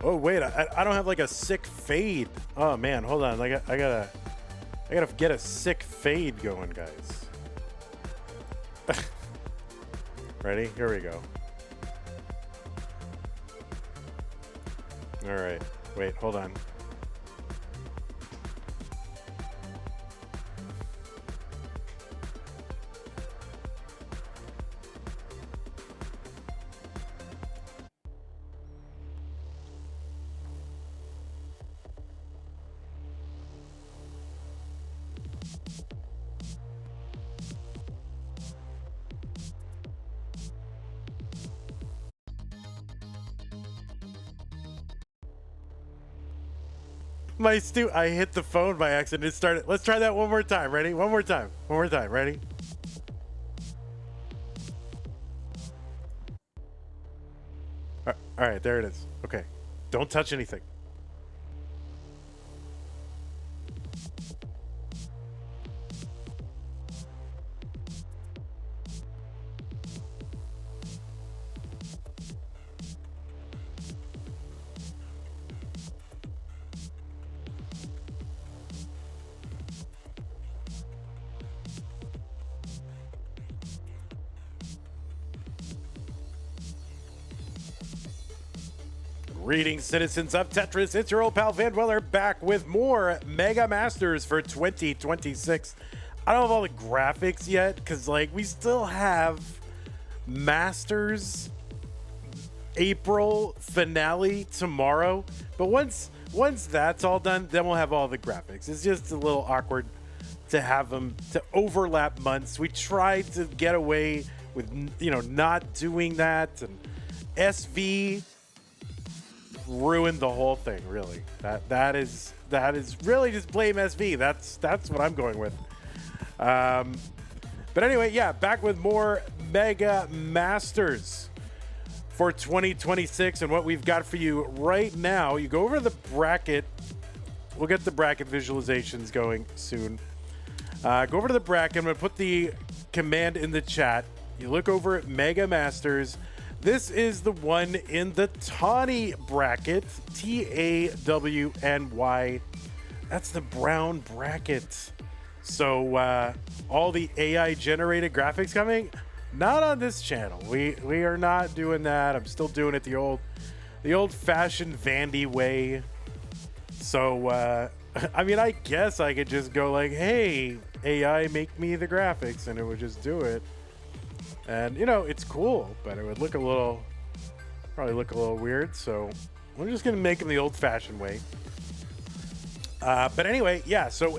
Oh wait, I don't have like a sick fade. Oh man, hold on. I gotta get a sick fade going, guys. Ready? Here we go. All right. Wait, hold on. I hit the phone by accident. It started. Let's try that one more time. Ready? One more time. One more time. Ready? All right, there it is. Okay. Don't touch anything. Greetings, citizens of Tetris. It's your old pal Van Dweller back with more Mega Masters for 2026. I don't have all the graphics yet because, like, we still have Masters April finale tomorrow. But once that's all done, then we'll have all the graphics. It's just a little awkward to have them to overlap months. We tried to get away with, not doing that, and SV ruined the whole thing. Really, that is really just blame SV. That's what I'm going with. But anyway, yeah, back with more Mega Masters for 2026, and what we've got for you right now. You go over to the bracket. We'll get the bracket visualizations going soon. Go over to the bracket. I'm going to put the command in the chat. You look over at Mega Masters. This is the one in the Tawny bracket, Tawny. That's the brown bracket. So all the AI generated graphics coming, not on this channel. We are not doing that. I'm still doing it the old fashioned Vandy way. So I mean, I guess I could just go like, hey, AI, make me the graphics, and it would just do it. And, it's cool, but it would probably look a little weird. So we're just going to make them the old-fashioned way. But anyway, yeah. So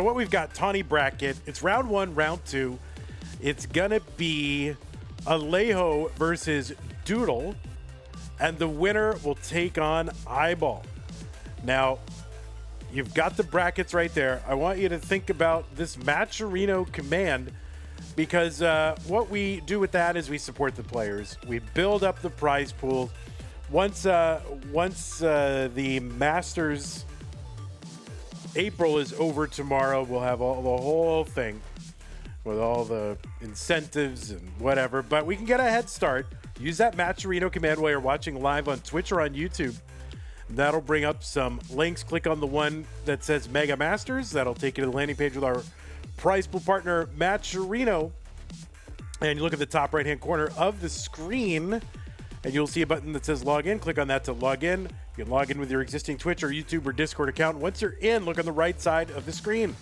what we've got, Tawny bracket. It's round 1, round 2. It's going to be Alejo versus Doodle. And the winner will take on Iball. Now, you've got the brackets right there. I want you to think about this Matcherino command, because what we do with that is we support the players. We build up the prize pool. Once the Masters April is over tomorrow, we'll have the whole thing with all the incentives and whatever. But we can get a head start. Use that Matcherino command while you're watching live on Twitch or on YouTube. That'll bring up some links. Click on the one that says Mega Masters. That'll take you to the landing page with our prize pool partner, Matcherino. And you look at the top right-hand corner of the screen, and you'll see a button that says log in. Click on that to log in. You can log in with your existing Twitch or YouTube or Discord account. Once you're in, look on the right side of the screen.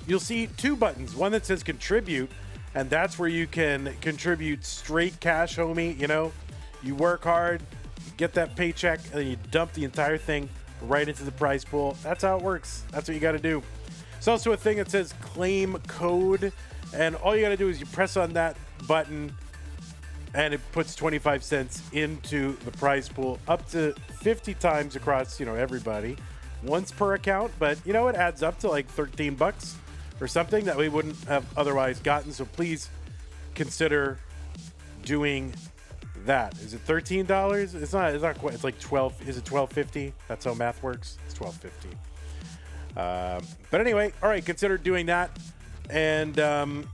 You'll see 2 buttons. One that says contribute, and that's where you can contribute straight cash, homie. You work hard, you get that paycheck, and then you dump the entire thing right into the prize pool. That's how it works. That's what you got to do. It's also a thing that says claim code, and all you got to do is you press on that button, and it puts 25 cents into the prize pool, up to 50 times across, everybody, once per account. But it adds up to like $13 or something that we wouldn't have otherwise gotten. So please consider doing that. Is it $13? It's not quite. It's like 12. Is it $12.50? That's how math works. It's $12.50. But anyway, all right, consider doing that. And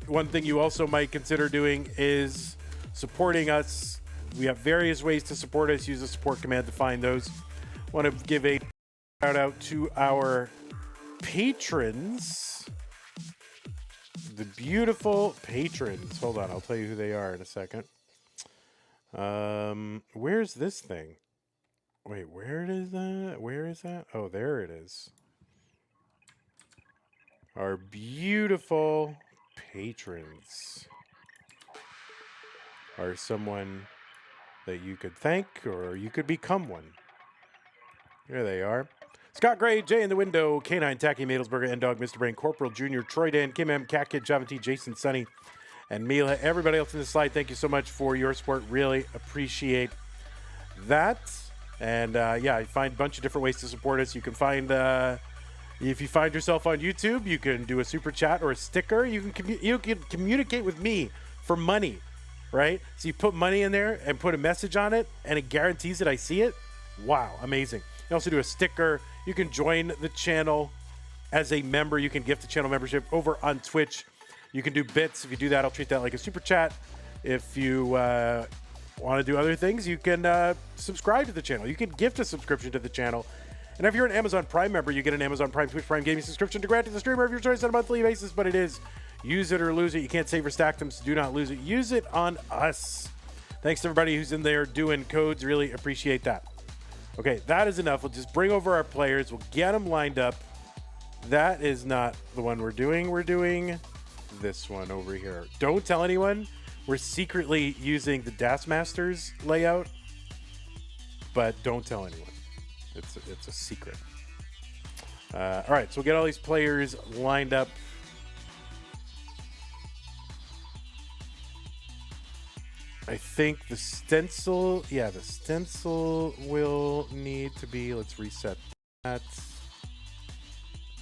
one thing you also might consider doing is supporting us. We have various ways to support us. Use the support command to find those. Want to give a shout out to our patrons. The beautiful patrons. Hold on, I'll tell you who they are in a second. Where's this thing? Wait, where is that? Where is that? Oh, there it is. Our beautiful patrons are someone that you could thank or you could become one. Here they are. Scott Gray, Jay in the Window, K9, Tacky, Madelsberger, N-Dog, Mr. Brain, Corporal Jr., Troy Dan, Kim M, Cat Kid, Java T, Jason, Sunny, and Mila. Everybody else in this slide, thank you so much for your support. Really appreciate that. And yeah, I find a bunch of different ways to support us. You can find, if you find yourself on YouTube, you can do a super chat or a sticker. You can communicate with me for money, right? So you put money in there and put a message on it, and it guarantees that I see it. Wow, amazing. You also do a sticker. You can join the channel as a member. You can gift the channel membership over on Twitch. You can do bits. If you do that, I'll treat that like a super chat. If you want to do other things, you can subscribe to the channel. You can gift a subscription to the channel. And if you're an Amazon Prime member, you get an Amazon Prime, Twitch Prime gaming subscription to grant to the streamer of your choice on a monthly basis. But it is use it or lose it. You can't save or stack them, so do not lose it. Use it on us. Thanks to everybody who's in there doing codes. Really appreciate that. Okay, that is enough. We'll just bring over our players. We'll get them lined up. That is not the one we're doing. We're doing this one over here. Don't tell anyone. We're secretly using the Das Masters layout, but don't tell anyone. It's a secret. All right, so we'll get all these players lined up. I think the stencil, yeah, the stencil will need to be, let's reset that.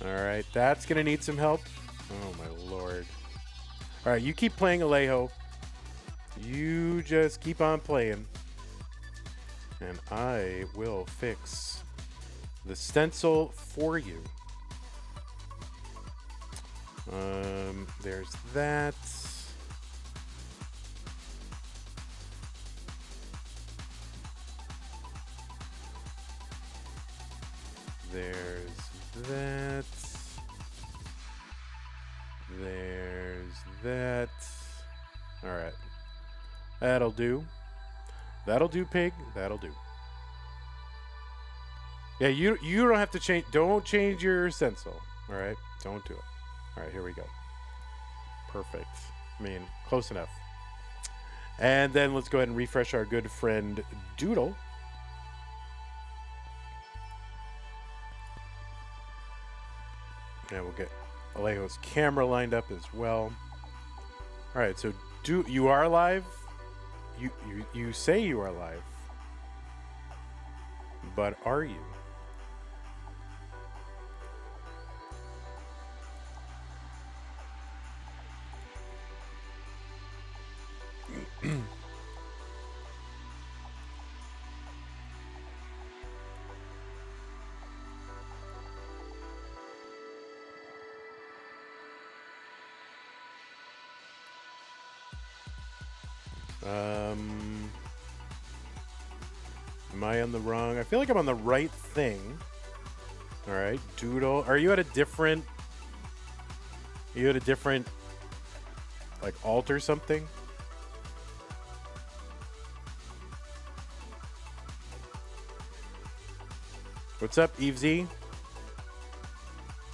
All right, that's going to need some help. Oh, my Lord. All right, you keep playing Alejo. You just keep on playing. And I will fix the stencil for you. There's that. There's that. There's that. All right. That'll do. That'll do, pig. That'll do. Yeah, you don't have to change. Don't change your stencil. All right? Don't do it. All right, here we go. Perfect. I mean, close enough. And then let's go ahead and refresh our good friend Doodle. And we'll get Alejo's camera lined up as well. All right, so you are live. You say you are live, but are you? Am I on the wrong? I feel like I'm on the right thing. All right, Doodle. Are you at a different? Like alt or something? What's up, Eve Z?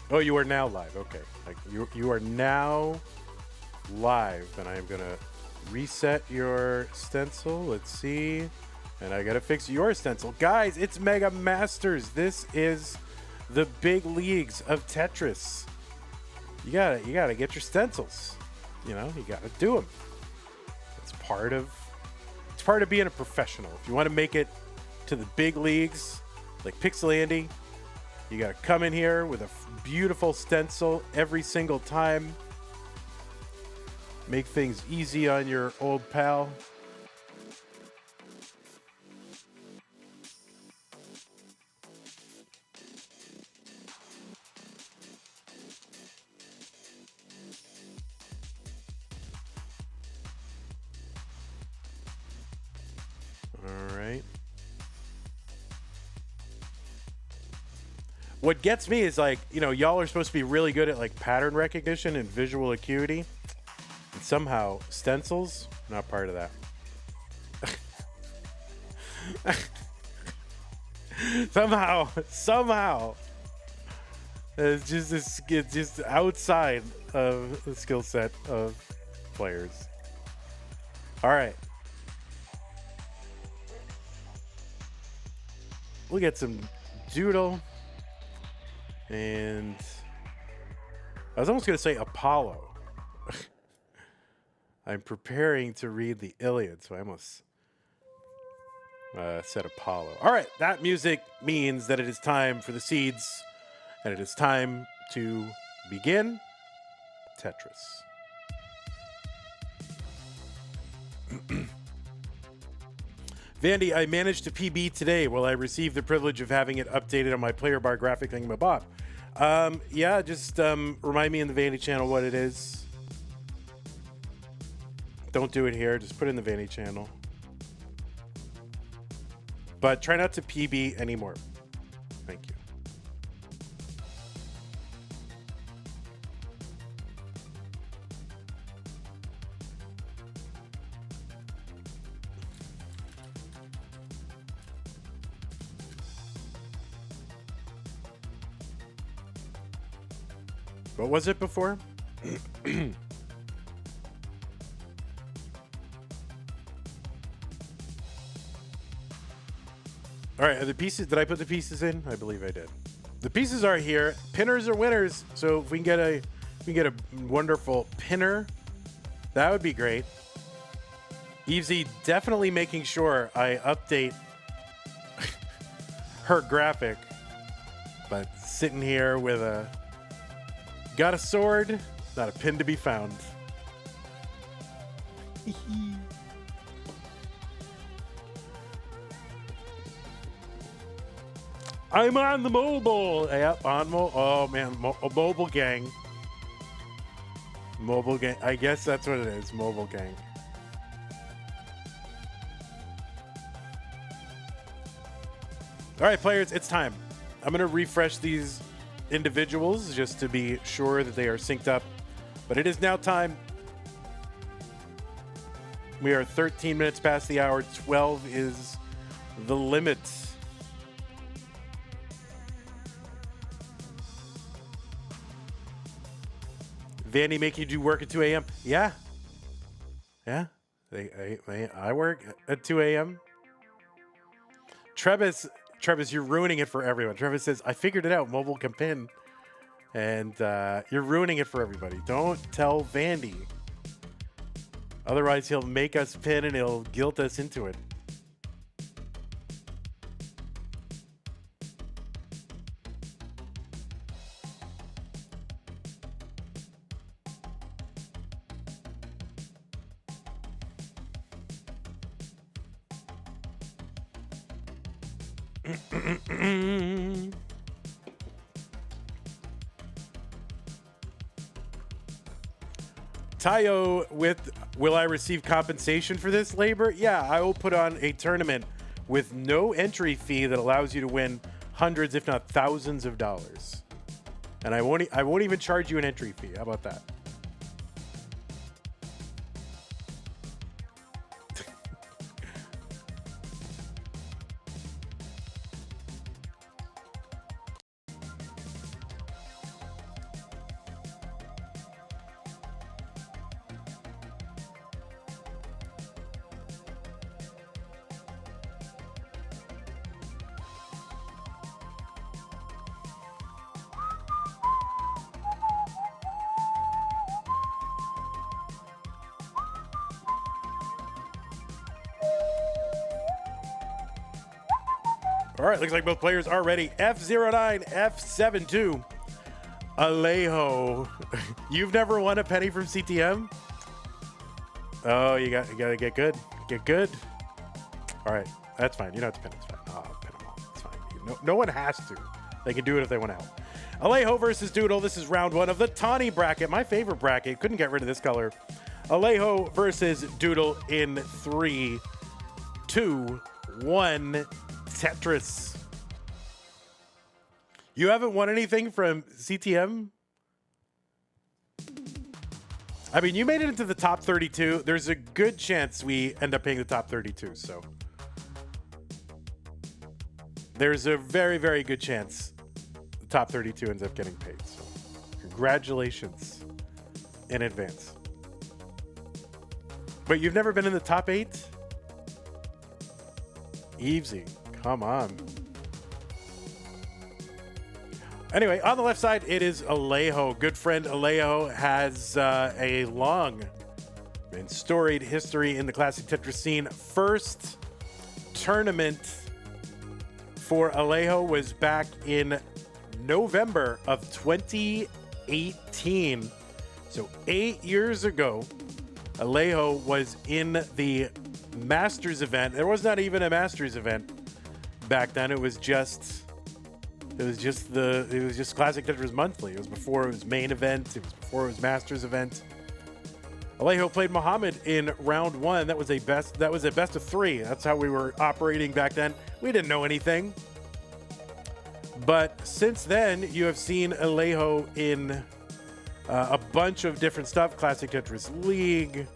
Oh, you are now live. Okay, like you are now live, and I am gonna reset your stencil. Let's see. And I gotta fix your stencil. Guys, it's Mega Masters. This is the big leagues of Tetris. You gotta get your stencils. You know, you gotta do them. It's part of being a professional. If you want to make it to the big leagues, like Pixel Andy, you gotta come in here with a beautiful stencil every single time. Make things easy on your old pal. All right. What gets me is like, you know, y'all are supposed to be really good at like pattern recognition and visual acuity. And somehow stencils, not part of that. somehow it's just outside of the skill set of players. All right, we'll get some Doodle, and I was almost going to say Apollo. I'm preparing to read the Iliad, so I almost said Apollo. All right, that music means that it is time for the seeds, and it is time to begin Tetris. Vandy, I managed to PB today. Will I receive the privilege of having it updated on my player bar graphic thingamabob? Yeah, just remind me in the Vandy channel what it is. Don't do it here. Just put it in the Vandy channel. But try not to PB anymore. Thank you. What was it before? All right, are the pieces, did I put the pieces in? I believe I did. The pieces are here. Pinners are winners. So if we can get a wonderful pinner, that would be great. Evesy definitely making sure I update her graphic, but sitting here with got a sword, not a pin to be found. I'm on the mobile. Yep, on mobile. Oh man, mobile gang. Mobile gang. I guess that's what it is. Mobile gang. All right, players, it's time. I'm gonna refresh these individuals just to be sure that they are synced up. But it is now time. We are 13 minutes past the hour. 12 is the limit. Vandy make you do work at 2 a.m.? Yeah. Yeah. I work at 2 a.m. Travis, you're ruining it for everyone. Travis says, I figured it out. Mobile can pin. And you're ruining it for everybody. Don't tell Vandy. Otherwise, he'll make us pin and he'll guilt us into it. Tayo with, will I receive compensation for this labor? Yeah, I will put on a tournament with no entry fee that allows you to win hundreds, if not thousands of dollars. And I won't even charge you an entry fee. How about that? All right, looks like both players are ready. F09, F72. Alejo. You've never won a penny from CTM? Oh, you gotta get good. Get good. All right, that's fine. You don't have to pin. It's fine. I'll pin them all. It's fine. No one has to. They can do it if they want to help. Alejo versus Doodle. This is round one of the Tawny bracket. My favorite bracket. Couldn't get rid of this color. Alejo versus Doodle in 3, 2, 1. Tetris. You haven't won anything from CTM? I mean, you made it into the top 32. There's a good chance we end up paying the top 32, so. There's a very, very good chance the top 32 ends up getting paid. So, congratulations in advance. But you've never been in the top 8? Easy. Come on. Anyway, on the left side, it is Alejo. Good friend Alejo has a long and storied history in the classic Tetris scene. First tournament for Alejo was back in November of 2018. So 8 years ago, Alejo was in the Masters event. There was not even a Masters event back then. It was just Classic Tetris Monthly. It was before it was main event. It was before it was Masters event. Alejo played Muhammad in round 1. That was a best of 3. That's how we were operating back then. We didn't know anything. But since then, you have seen Alejo in a bunch of different stuff. Classic Tetris League,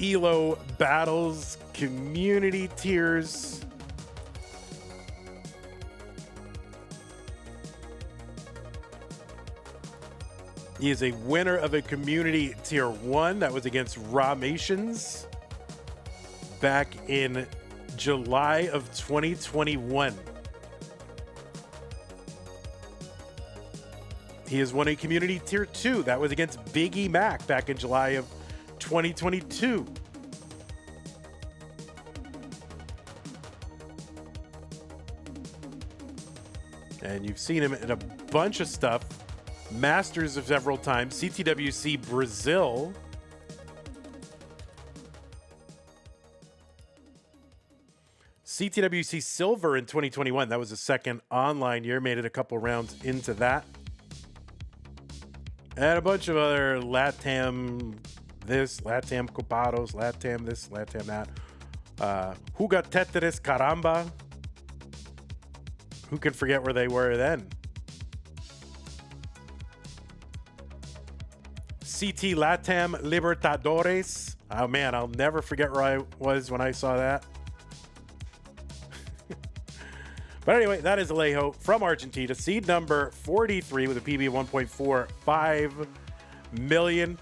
ELO battles, community tiers. He is a winner of a community tier 1 that was against Ramations back in July of 2021. He has won a community tier 2 that was against Biggie Mac back in July of 2022. And you've seen him in a bunch of stuff. Masters of several times. CTWC Brazil. CTWC Silver in 2021. That was the second online year. Made it a couple rounds into that. And a bunch of other LATAM this, LATAM Copados, LATAM this, LATAM that. Who got Tetris Caramba? Who can forget where they were then? CT LATAM Libertadores. Oh man, I'll never forget where I was when I saw that. But anyway, that is Alejo from Argentina, seed number 43 with a PB of 1.45 million.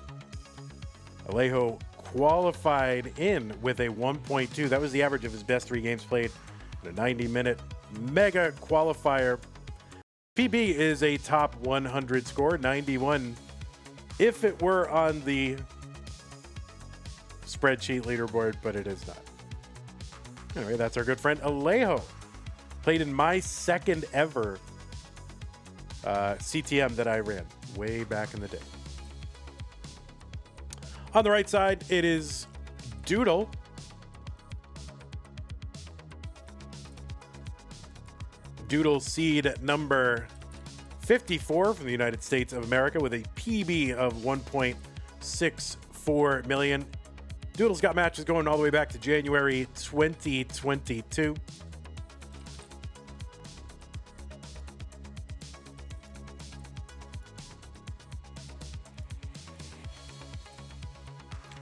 Alejo qualified in with a 1.2. That was the average of his best 3 games played in a 90-minute mega qualifier. PB is a top 100 score, 91. If it were on the spreadsheet leaderboard, but it is not. Anyway, that's our good friend Alejo. Played in my second ever CTM that I ran way back in the day. On the right side, it is Doodle. Doodle seed number 54 from the United States of America with a PB of 1.64 million. Doodle's got matches going all the way back to January 2022.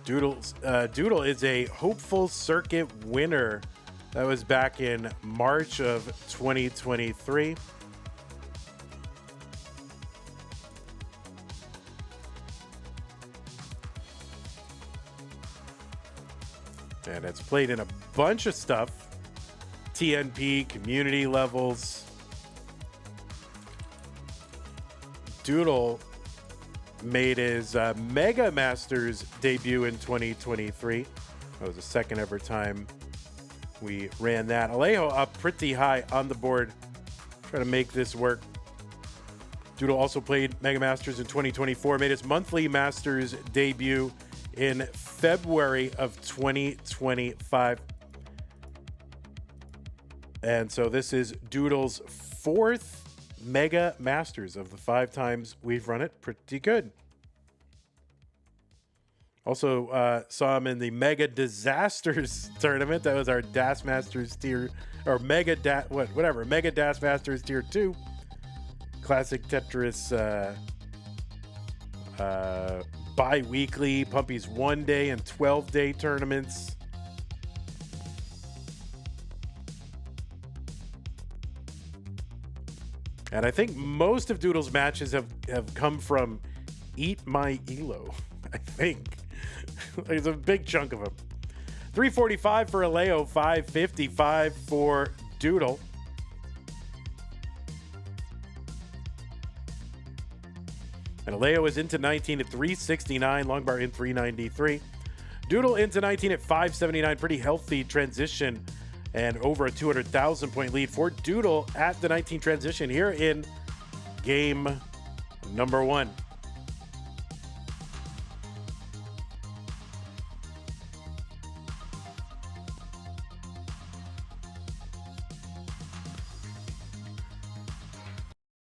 Doodle is a hopeful circuit winner. That was back in March of 2023. And it's played in a bunch of stuff. TNP, community levels. Doodle made his Mega Masters debut in 2023. That was the second ever time we ran that. Alejo up pretty high on the board, trying to make this work. Doodle also played Mega Masters in 2024, made his monthly Masters debut in February of 2025. And so this is Doodle's 4th Mega Masters of the 5 times we've run it. Pretty good. Also saw him in the Mega Disasters tournament. That was our Das Masters tier, or Mega Das Masters tier 2. Classic Tetris bi-weekly, Pumpy's 1-day and 12-day tournaments. And I think most of Doodle's matches have come from Eat My Elo, I think. There's a big chunk of them. 345 for Alejo, 555 for Doodle. And Alejo is into 19 at 369, Longbar in 393. Doodle into 19 at 579, pretty healthy transition and over a 200,000 point lead for Doodle at the 19 transition here in game number 1.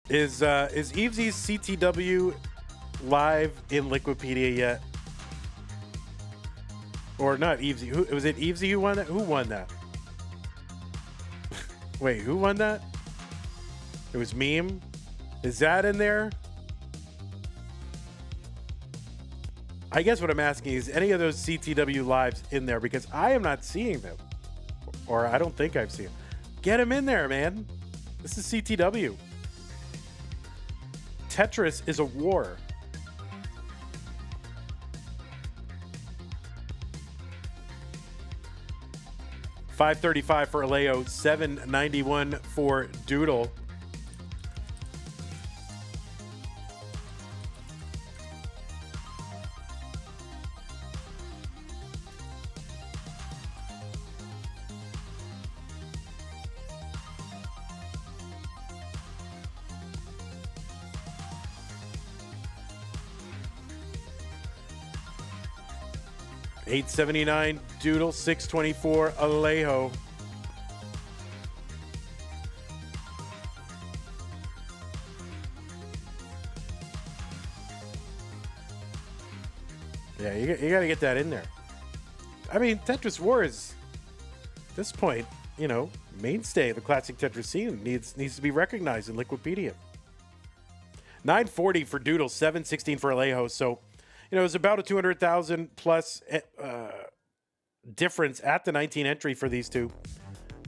Is Evesy's CTW live in Liquipedia yet? Or not Evesy? Was it Evesy who won that? Who won that? Wait, who won that? It was Meme? Is that in there? I guess what I'm asking is any of those CTW lives in there, because I am not seeing them. Or I don't think I've seen them. Get them in there, man. This is CTW. Tetris is a war. $535 for Alejo, $791 for Doodle. $879 Doodle, $624 Alejo. Yeah, you got to get that in there. I mean, Tetris War is, at this point, you know, mainstay of the classic Tetris scene. Needs to be recognized in Liquipedia. $940 for Doodle, $716 for Alejo. So, you know, it was about a 200,000 plus difference at the 19 entry for these two.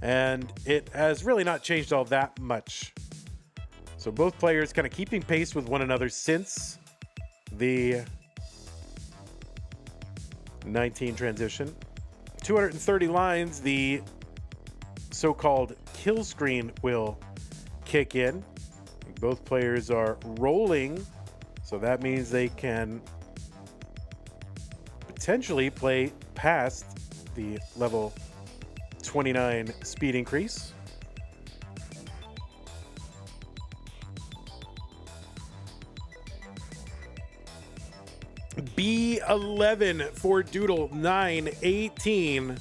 And it has really not changed all that much. So both players kind of keeping pace with one another since the 19 transition. 230 lines, the so-called kill screen will kick in. Both players are rolling, so that means they can potentially play past the level 29 speed increase. B11 for Doodle, 918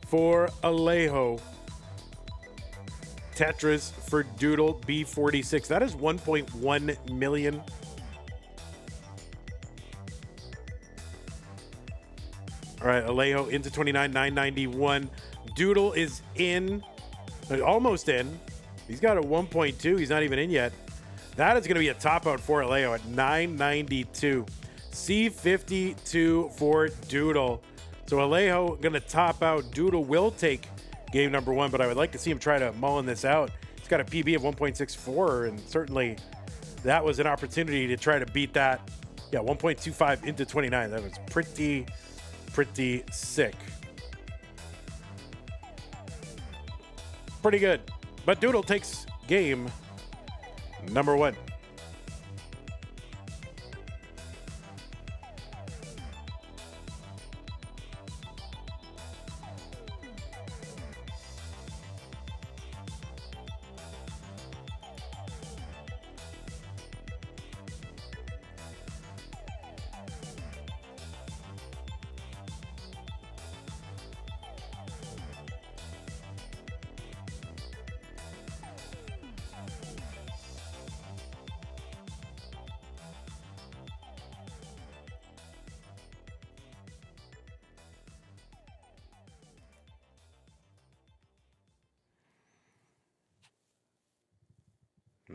for Alejo. Tetris for Doodle, B46. That is 1.1 million. All right, Alejo into 29, 991. Doodle is in, almost in. He's got a 1.2. He's not even in yet. That is going to be a top out for Alejo at 992. C52 for Doodle. So Alejo going to top out. Doodle will take game number 1, but I would like to see him try to mullen this out. He's got a PB of 1.64, and certainly that was an opportunity to try to beat that. Yeah, 1.25 into 29. That was pretty sick. Pretty good. But Doodle takes game number 1.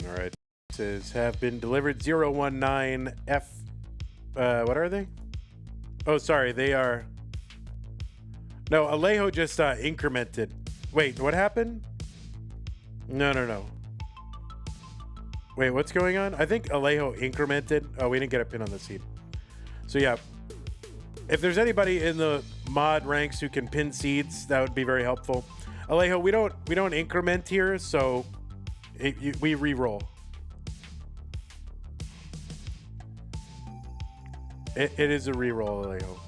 All right. boxes have been delivered. 019F. What are they? Oh, sorry. They are. No, Alejo just incremented. Wait, what happened? No. Wait, what's going on? I think Alejo incremented. Oh, we didn't get a pin on the seed. So yeah, if there's anybody in the mod ranks who can pin seeds, that would be very helpful. Alejo, we don't increment here, so we re-roll. It is a re-roll, Alejo.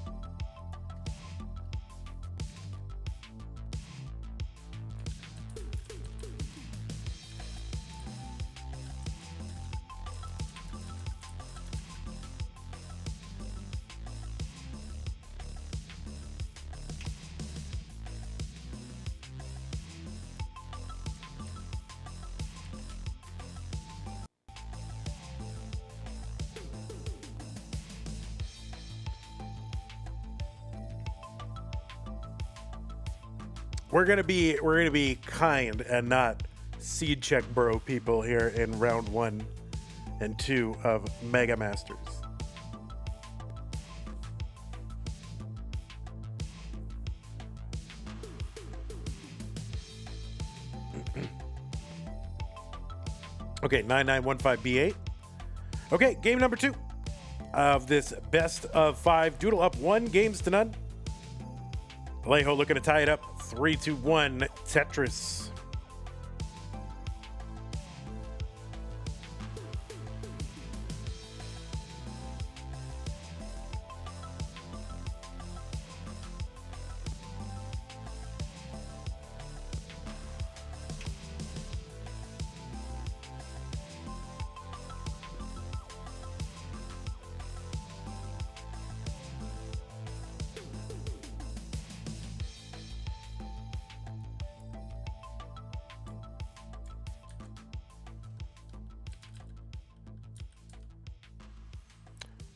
We're gonna be kind and not seed check bro people here in round 1 and 2 of Mega Masters. Okay, 9915B8. Okay, game number 2 of this best of 5 Doodle up 1 games to none. Alejo looking to tie it up 3-1 Tetris.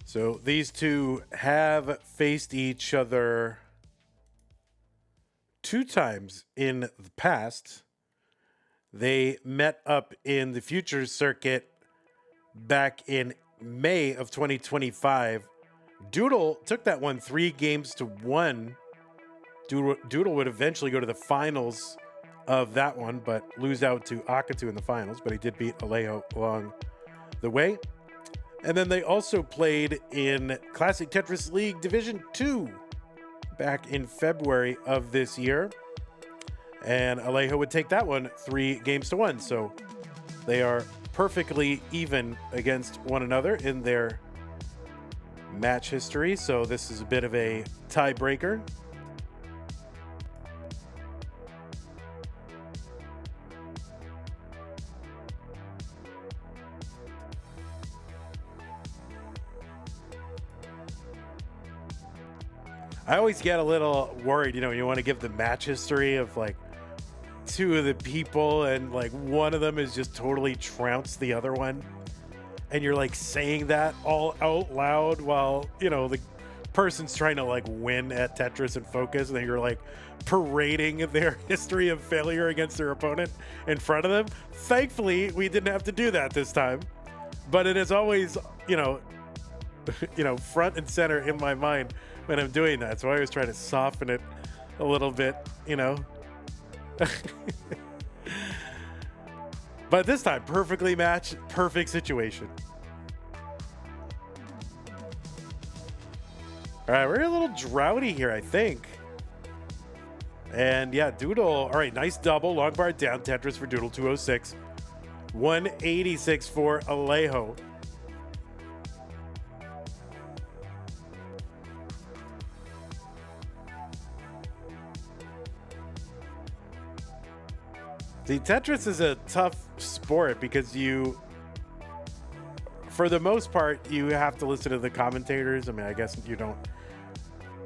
So these two have faced each other 2 times in the past. They met up in the Futures Circuit back in May of 2025. Doodle took that one 3-1. Doodle would eventually go to the finals of that one, but lose out to Akatu in the finals. But he did beat Alejo along the way. And then they also played in Classic Tetris League Division 2 back in February of this year. And Alejo would take that one 3-1. So they are perfectly even against one another in their match history. So this is a bit of a tiebreaker. I always get a little worried, you want to give the match history of like 2 of the people and like one of them is just totally trounced the other one. And you're like saying that all out loud while, the person's trying to like win at Tetris and focus. And then you're like parading their history of failure against their opponent in front of them. Thankfully, we didn't have to do that this time. But it is always, front and center in my mind when I'm doing that. So I always try to soften it a little bit, But this time, perfectly matched, perfect situation. All right, we're a little droughty here, I think. And yeah, Doodle, all right, nice double, long bar down Tetris for Doodle, 206. 186 for Alejo. See, Tetris is a tough sport because for the most part, you have to listen to the commentators. I mean, I guess you don't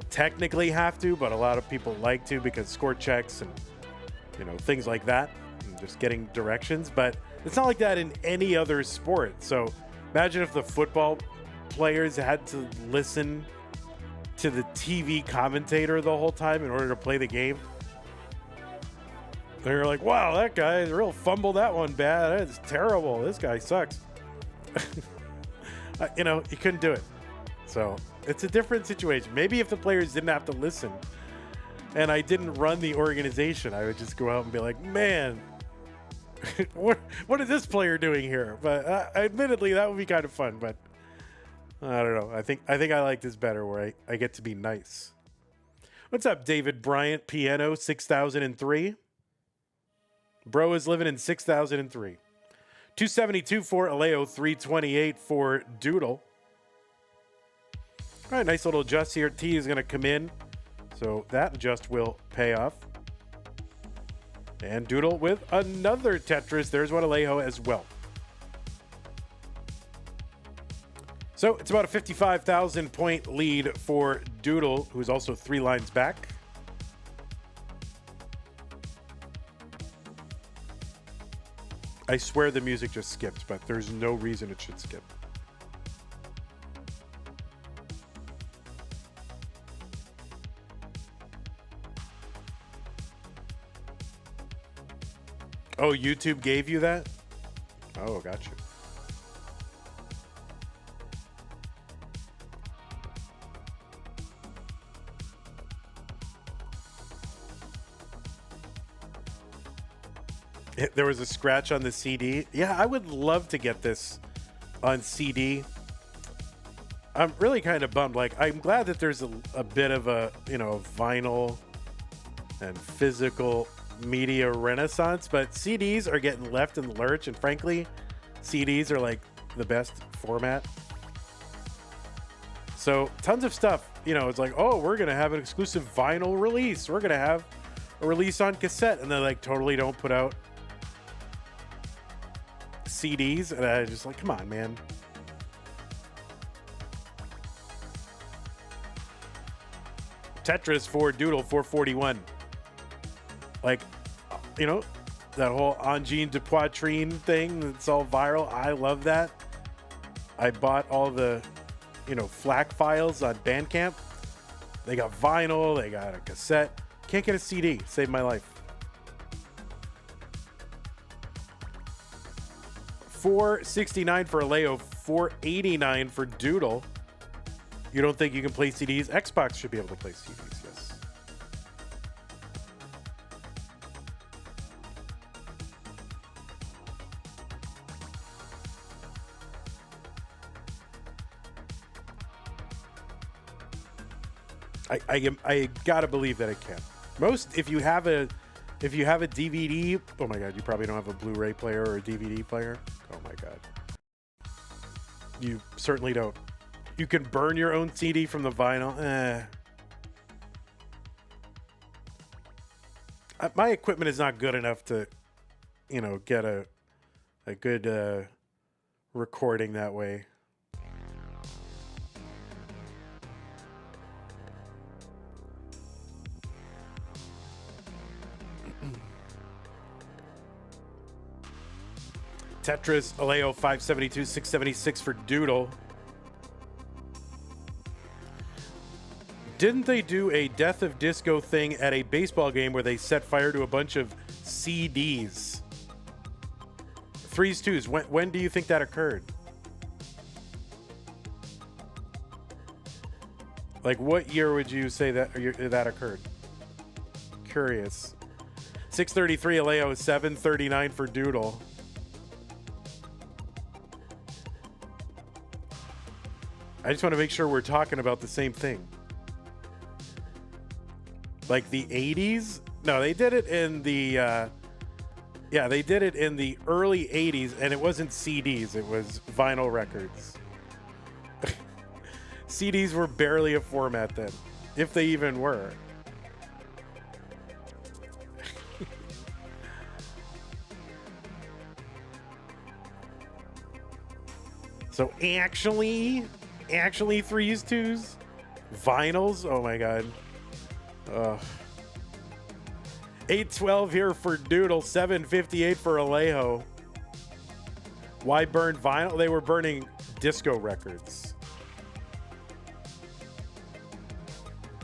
technically have to, but a lot of people like to because score checks and, things like that, and just getting directions. But it's not like that in any other sport. So imagine if the football players had to listen to the TV commentator the whole time in order to play the game. They're like, wow, that guy real fumbled that one bad. That's terrible. This guy sucks. You know, he couldn't do it. So it's a different situation. Maybe if the players didn't have to listen and I didn't run the organization, I would just go out and be like, man, what is this player doing here? But admittedly, that would be kind of fun. But I don't know. I think I like this better, where I get to be nice. What's up, David Bryant? Piano 6003. Bro is living in 6003. 272 for Alejo, 328 for Doodle. All right, nice little adjust here. T is going to come in, so that adjust will pay off. And Doodle with another Tetris. There's one Alejo as well. So it's about a 55,000 point lead for Doodle, who's also 3 lines back. I swear the music just skipped, but there's no reason it should skip. Oh, YouTube gave you that? Oh, gotcha. There was a scratch on the CD. Yeah, I would love to get this on CD. I'm really kind of bummed. Like, I'm glad that there's a bit of a, you know, vinyl and physical media renaissance, but CDs are getting left in the lurch, and frankly, CDs are like the best format. So tons of stuff, you know, it's like, oh, we're gonna have an exclusive vinyl release, we're gonna have a release on cassette, and they like totally don't put out CDs, and I just like, come on, man. Tetris for Doodle, 441. Like, you know, that whole Engine de Poitrine thing that's all viral. I love that. I bought all the, you know, FLAC files on Bandcamp. They got vinyl, they got a cassette. Can't get a CD. Saved my life. 469 for Alejo, 489 for Doodle. You don't think you can play CDs? Xbox should be able to play CDs, yes. I gotta believe that it can. Most, if you have a DVD, oh my god, you probably don't have a Blu-ray player or a DVD player. Oh my god, you certainly don't. You can burn your own CD from the vinyl. My equipment is not good enough to, you know, get a good recording that way. Tetris, Alejo, 572, 676 for Doodle. Didn't they do a Death of Disco thing at a baseball game where they set fire to a bunch of CDs? Threes, twos. When do you think that occurred? Like, what year would you say that occurred? Curious. 633 Alejo, 739 for Doodle. I just want to make sure we're talking about the same thing. Like the 80s? No, they did it in the they did it in the early 80s, and it wasn't CDs, it was vinyl records. CDs were barely a format then, if they even were. So actually threes, twos, vinyls. Oh my god. 812 here for Doodle, 758 for Alejo. Why burn vinyl? They were burning disco records.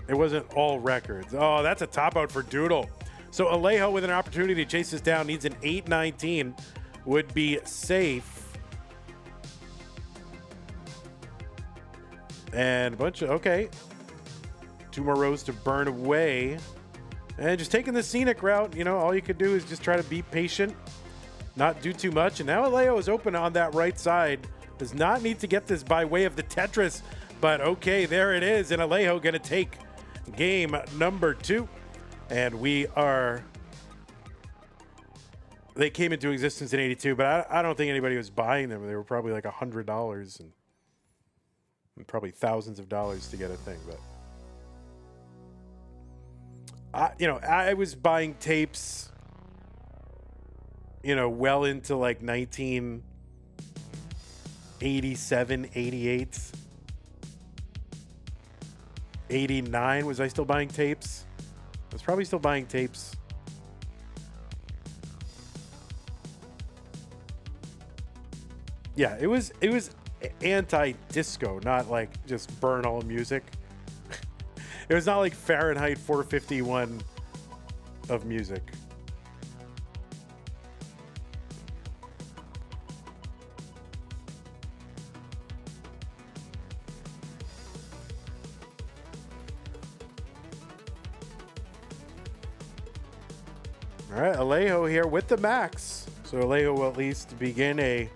It wasn't all records. Oh, that's a top out for Doodle. So Alejo with an opportunity to chase this down needs an 819. Would be safe. And a bunch of, okay. 2 more rows to burn away. And just taking the scenic route, you know, all you could do is just try to be patient, not do too much. And now Alejo is open on that right side. Does not need to get this by way of the Tetris, but okay, there it is. And Alejo gonna take game number 2. And they came into existence in 82, but I don't think anybody was buying them. They were probably like $100 and probably thousands of dollars to get a thing, but I was buying tapes, well into like 1987, 88, 89. Was I still buying tapes? I was probably still buying tapes. Yeah, it was anti-disco, not like just burn all music. It was not like Fahrenheit 451 of music. All right, Alejo here with the max. So Alejo will at least begin a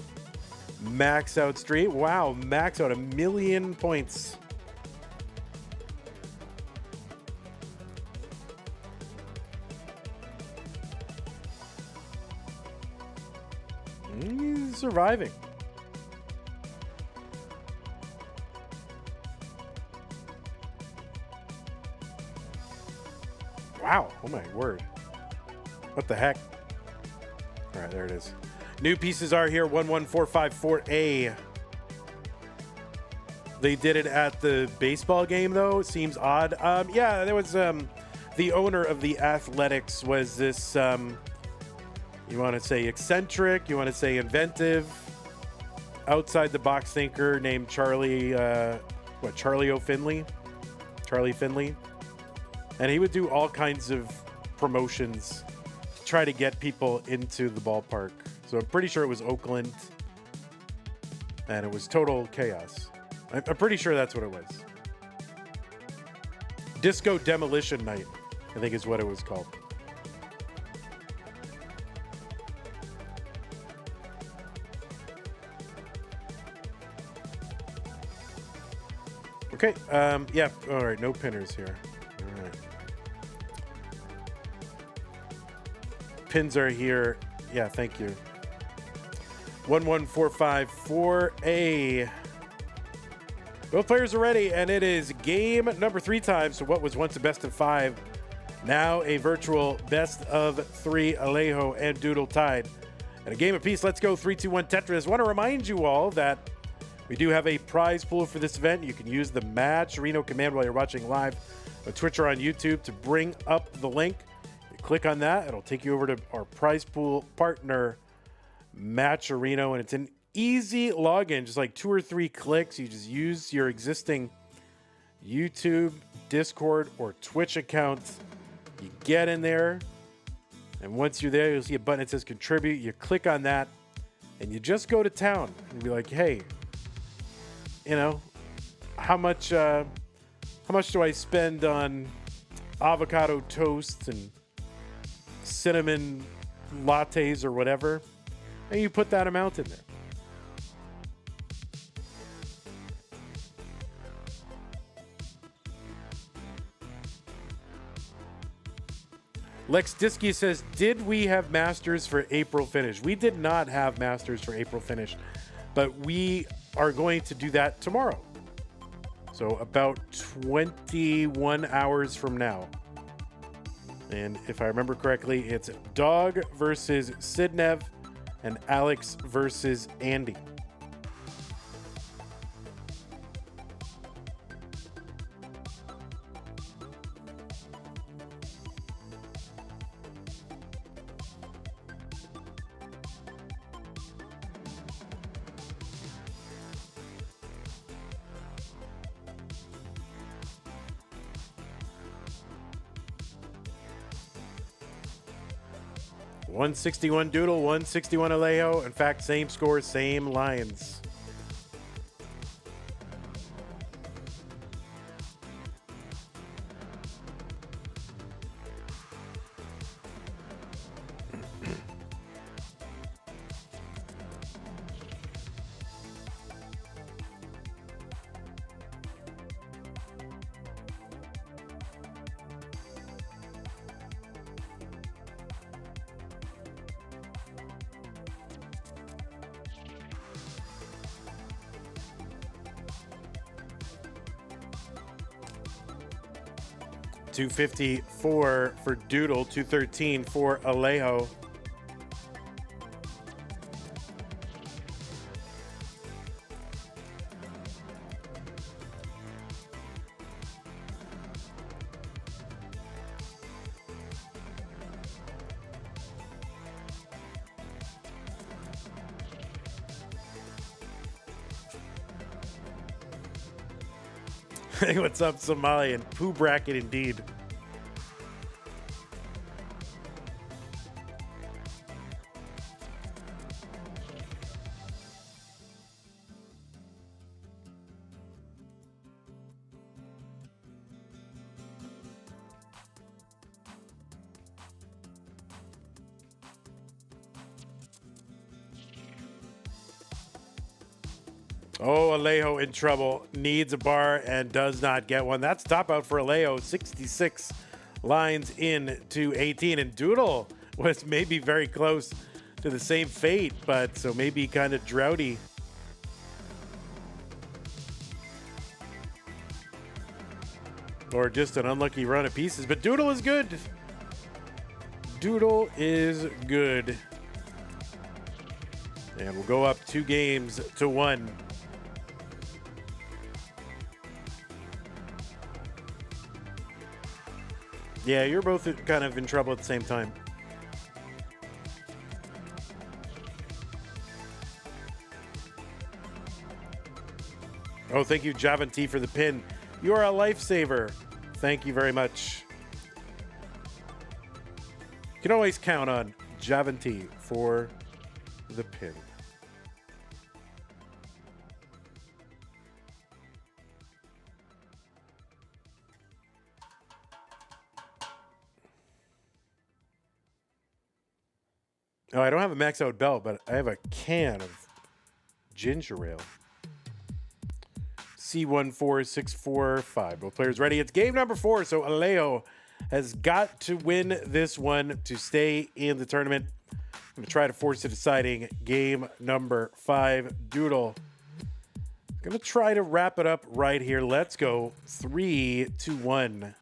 max out streak. Wow, max out 1,000,000 points. He's surviving. Wow, oh my word. What the heck? All right, there it is. New pieces are here, 11454A. They did it at the baseball game, though. It seems odd. Yeah, there was the owner of the Athletics was this, you want to say eccentric, you want to say inventive, outside the box thinker named Charlie Finley. And he would do all kinds of promotions to try to get people into the ballpark. So I'm pretty sure it was Oakland, and it was total chaos. I'm pretty sure that's what it was. Disco Demolition Night, I think is what it was called. Okay, yeah, all right, no pinners here. All right. Pins are here. Yeah, thank you. 11454A. Both players are ready, and it is game number 3 times. So what was once a best of 5, now a virtual best of 3. Alejo and Doodle tied. And a game apiece. Let's go 3, 2, 1 Tetris. Want to remind you all that we do have a prize pool for this event. You can use the Matcherino command while you're watching live on Twitch or on YouTube to bring up the link. You click on that. It'll take you over to our prize pool partner, Matcherino, and it's an easy login, just like 2 or 3 clicks. You just use your existing YouTube, Discord, or Twitch account. You get in there, and once you're there, you'll see a button that says contribute. You click on that, and you just go to town and be like, hey, how much do I spend on avocado toast and cinnamon lattes or whatever? And you put that amount in there. Lex Diskey says, did we have Masters for April finish? We did not have Masters for April finish, but we are going to do that tomorrow. So about 21 hours from now. And if I remember correctly, it's Dog versus Sidnev and Alex versus Andy. $161 Doodle, $161 Alejo. In fact, same score, same lines. 254 for Doodle, 213 for Alejo. Hey, what's up, Somalian? Poo bracket indeed. Oh, Alejo in trouble. Needs a bar and does not get one. That's top out for Alejo. 66 lines in to 18. And Doodle was maybe very close to the same fate, but so maybe kind of droughty. Or just an unlucky run of pieces. But Doodle is good. Doodle is good. And we'll go up 2 games to 1. Yeah, you're both kind of in trouble at the same time. Oh, thank you, Javanti, for the pin. You are a lifesaver. Thank you very much. You can always count on Javanti for the pin. Oh, I don't have a max out belt, but I have a can of ginger ale. C14645. Both players ready. It's game number 4. So Alejo has got to win this one to stay in the tournament. I'm going to try to force a deciding game number 5. Doodle. Going to try to wrap it up right here. Let's go. 3, 2, 1.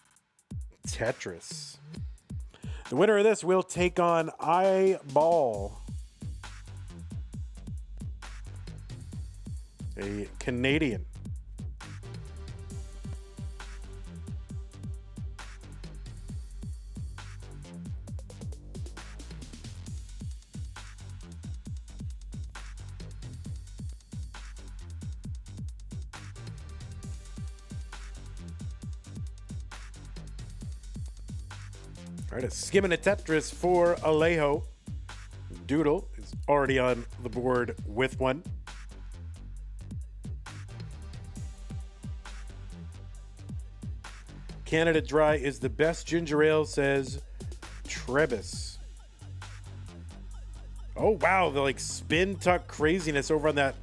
Tetris. The winner of this will take on Iball, a Canadian. All right, a skimming a Tetris for Alejo. Doodle is already on the board with one. Canada Dry is the best ginger ale, says Trebus. Oh, wow, the like spin tuck craziness over on that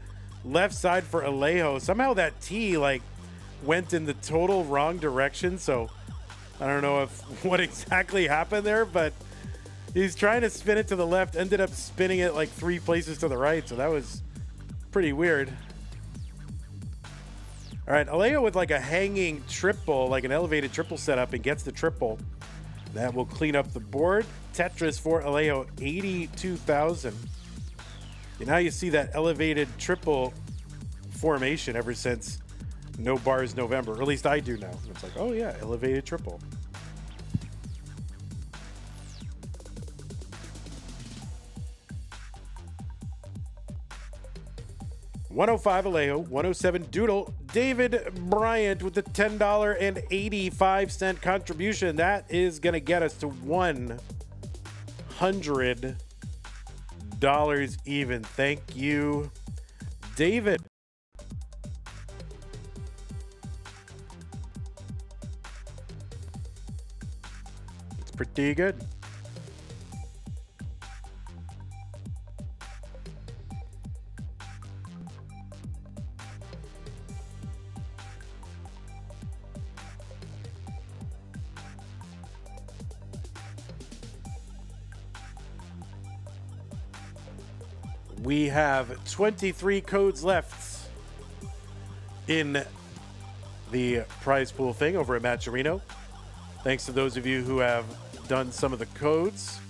left side for Alejo. Somehow that T like went in the total wrong direction, so I don't know what exactly happened there, but he's trying to spin it to the left, ended up spinning it like 3 places to the right, so that was pretty weird. All right, Alejo with like a hanging triple, like an elevated triple setup, and gets the triple. That will clean up the board. Tetris for Alejo, 82,000. And now you see that elevated triple formation ever since No Bars November, or at least I do now. It's like, oh yeah, elevated triple. $105 Alejo, $107 Doodle. David Bryant with the $10.85 contribution. That is going to get us to $100 even. Thank you, David. It's pretty good. We have 23 codes left in the prize pool thing over at Matcherino. Thanks to those of you who have done some of the codes.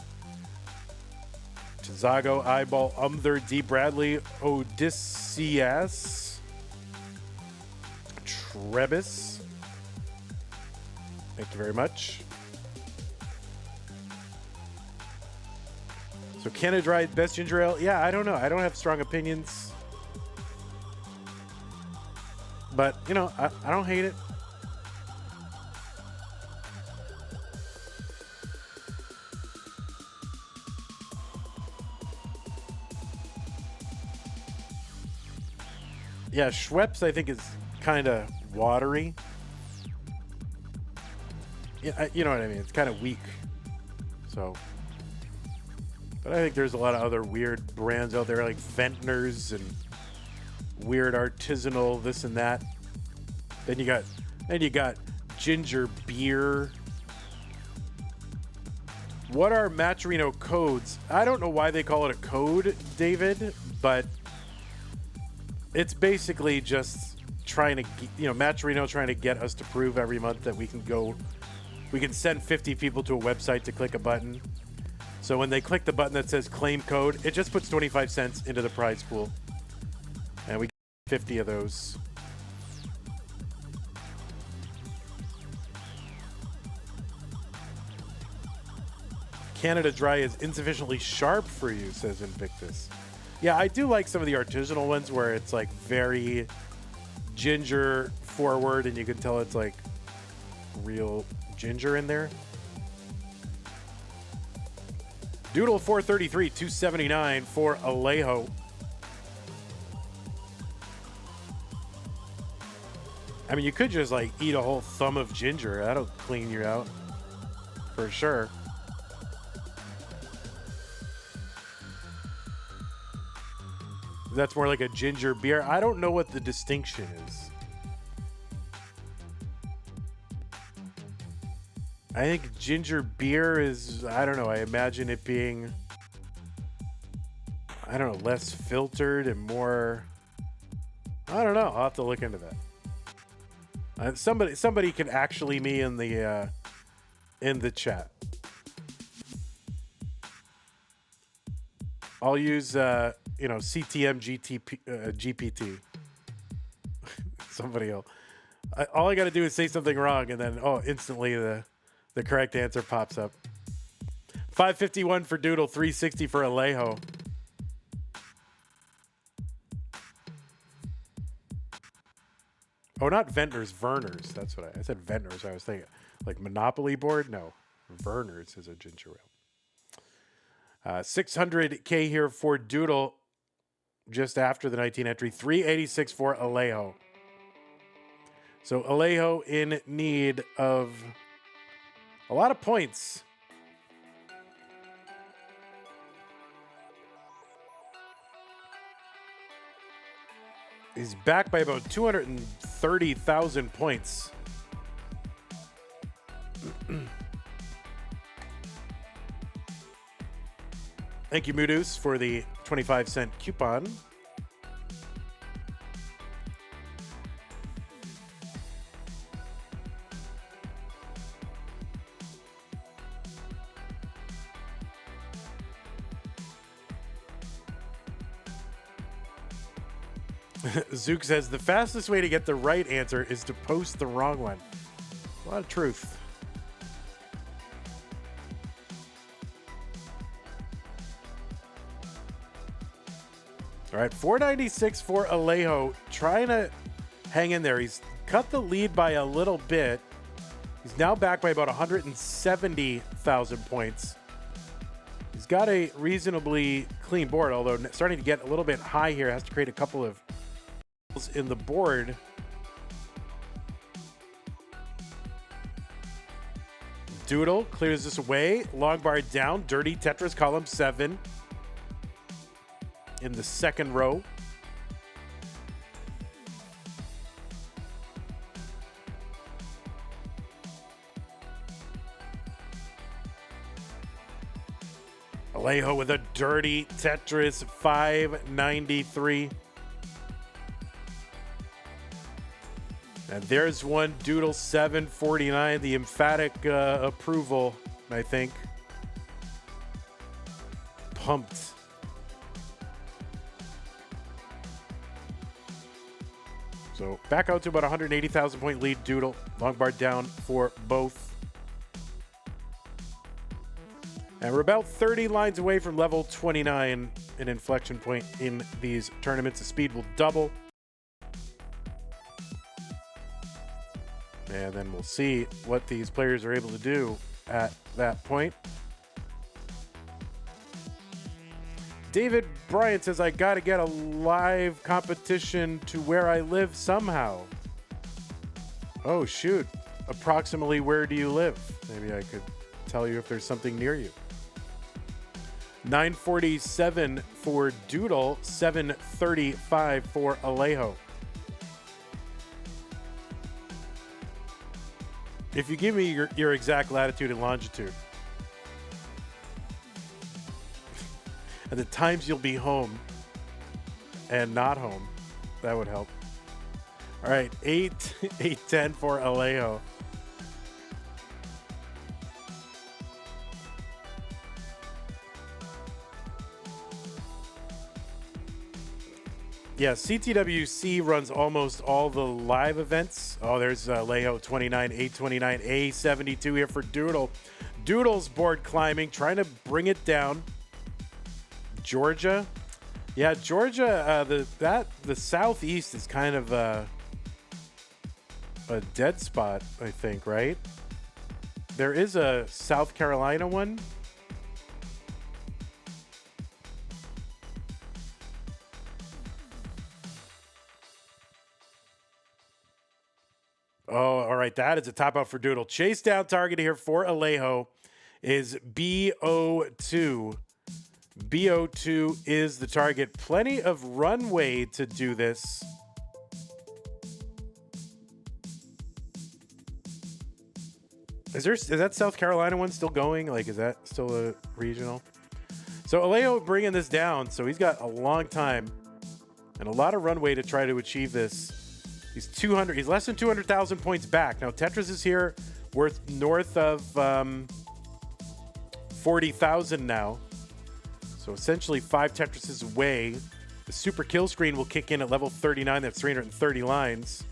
Zago, Iball, Umther, D. Bradley, Odysseus, Trebus. Thank you very much. So Canada Dry, best ginger ale? Yeah, I don't know. I don't have strong opinions. But, you know, I don't hate it. Yeah, Schweppes, I think, is kind of watery. Yeah, you know what I mean? It's kind of weak. So, but I think there's a lot of other weird brands out there, like Ventnor's and weird artisanal this and that. Then you got ginger beer. What are Matcherino codes? I don't know why they call it a code, David, but it's basically just trying to, you know, Matcherino trying to get us to prove every month that we can send 50 people to a website to click a button. So when they click the button that says claim code, it just puts 25 cents into the prize pool. And we get 50 of those. Canada Dry is insufficiently sharp for you, says Invictus. Yeah, I do like some of the artisanal ones where it's like very ginger forward and you can tell it's like real ginger in there. Doodle 433, 279 for Alejo. I mean, you could just like eat a whole thumb of ginger. That'll clean you out for sure. That's more like a ginger beer. I don't know what the distinction is. I think ginger beer is, I don't know, I imagine it being, I don't know, less filtered and more, I don't know. I'll have to look into that. Somebody can actually me in the chat. I'll use you know, CTM GPT. Somebody else. All I got to do is say something wrong, and then instantly the correct answer pops up. 551 for Doodle, 360 for Alejo. Oh, not Ventnor's, Verner's. That's what I said. Ventnor's. I was thinking like Monopoly board. No, Verner's is a ginger ale. 600K here for Doodle. Just after the 19 entry, 386 for Alejo. So Alejo in need of a lot of points. He's back by about 230,000 points. Thank you, Mudus, for the 25-cent coupon. Zook says the fastest way to get the right answer is to post the wrong one. A lot of truth. All right, 496 for Alejo, trying to hang in there. He's cut the lead by a little bit. He's now back by about 170,000 points. He's got a reasonably clean board, although starting to get a little bit high here. Has to create a couple of in the board. Doodle clears this away. Long bar down. Dirty Tetris, column 7. In the second row. Alejo with a dirty Tetris, 593. And there's one, Doodle 749, the emphatic approval, I think. Pumped. So back out to about 180,000 point lead, Doodle. Long bar down for both. And we're about 30 lines away from level 29, an inflection point in these tournaments. The speed will double. And then we'll see what these players are able to do at that point. David Bryant says, I got to get a live competition to where I live somehow. Oh, shoot. Approximately where do you live? Maybe I could tell you if there's something near you. 947 for Doodle, 735 for Alejo. If you give me your exact latitude and longitude, and the times you'll be home and not home, that would help. All right, 810 for Alejo. Yeah, CTWC runs almost all the live events. Oh, there's Alejo 29, 829, A72 here for Doodle. Doodle's board climbing, trying to bring it down. Georgia. Yeah, Georgia, the southeast is kind of a dead spot, I think, right? There is a South Carolina one. Oh, all right. That is a top out for Doodle. Chase down target here for Alejo is BO2. BO2 is the target. Plenty of runway to do this. Is that South Carolina one still going? Like, is that still a regional? So Alejo bringing this down. So he's got a long time and a lot of runway to try to achieve this. He's 200. He's less than 200,000 points back. Now Tetris is here, worth north of 40,000 now. So essentially 5 Tetrises away. The super kill screen will kick in at level 39. That's 330 lines.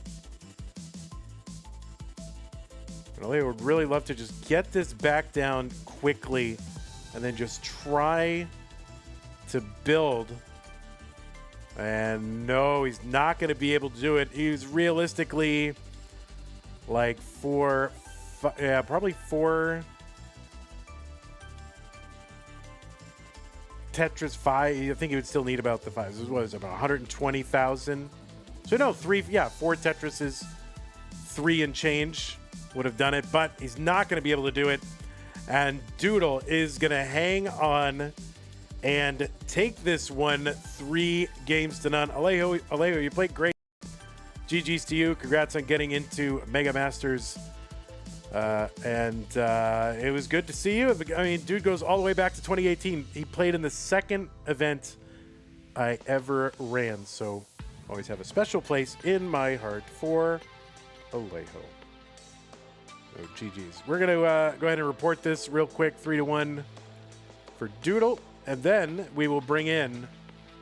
And Alejo would really love to just get this back down quickly and then just try to build. And no, he's not going to be able to do it. He's realistically like probably 4 Tetris 5. I think he would still need about the 5. This was about 120,000. So no, 4 Tetrises, 3 and change would have done it, but he's not going to be able to do it. And Doodle is going to hang on and take this one 3 games to none. Alejo, you played great. GG's to you. Congrats on getting into Mega Masters. It was good to see you. I mean, dude goes all the way back to 2018. He played in the second event I ever ran. So always have a special place in my heart for Alejo. So GG's. We're going to go ahead and report this real quick. 3-1 for Doodle. And then we will bring in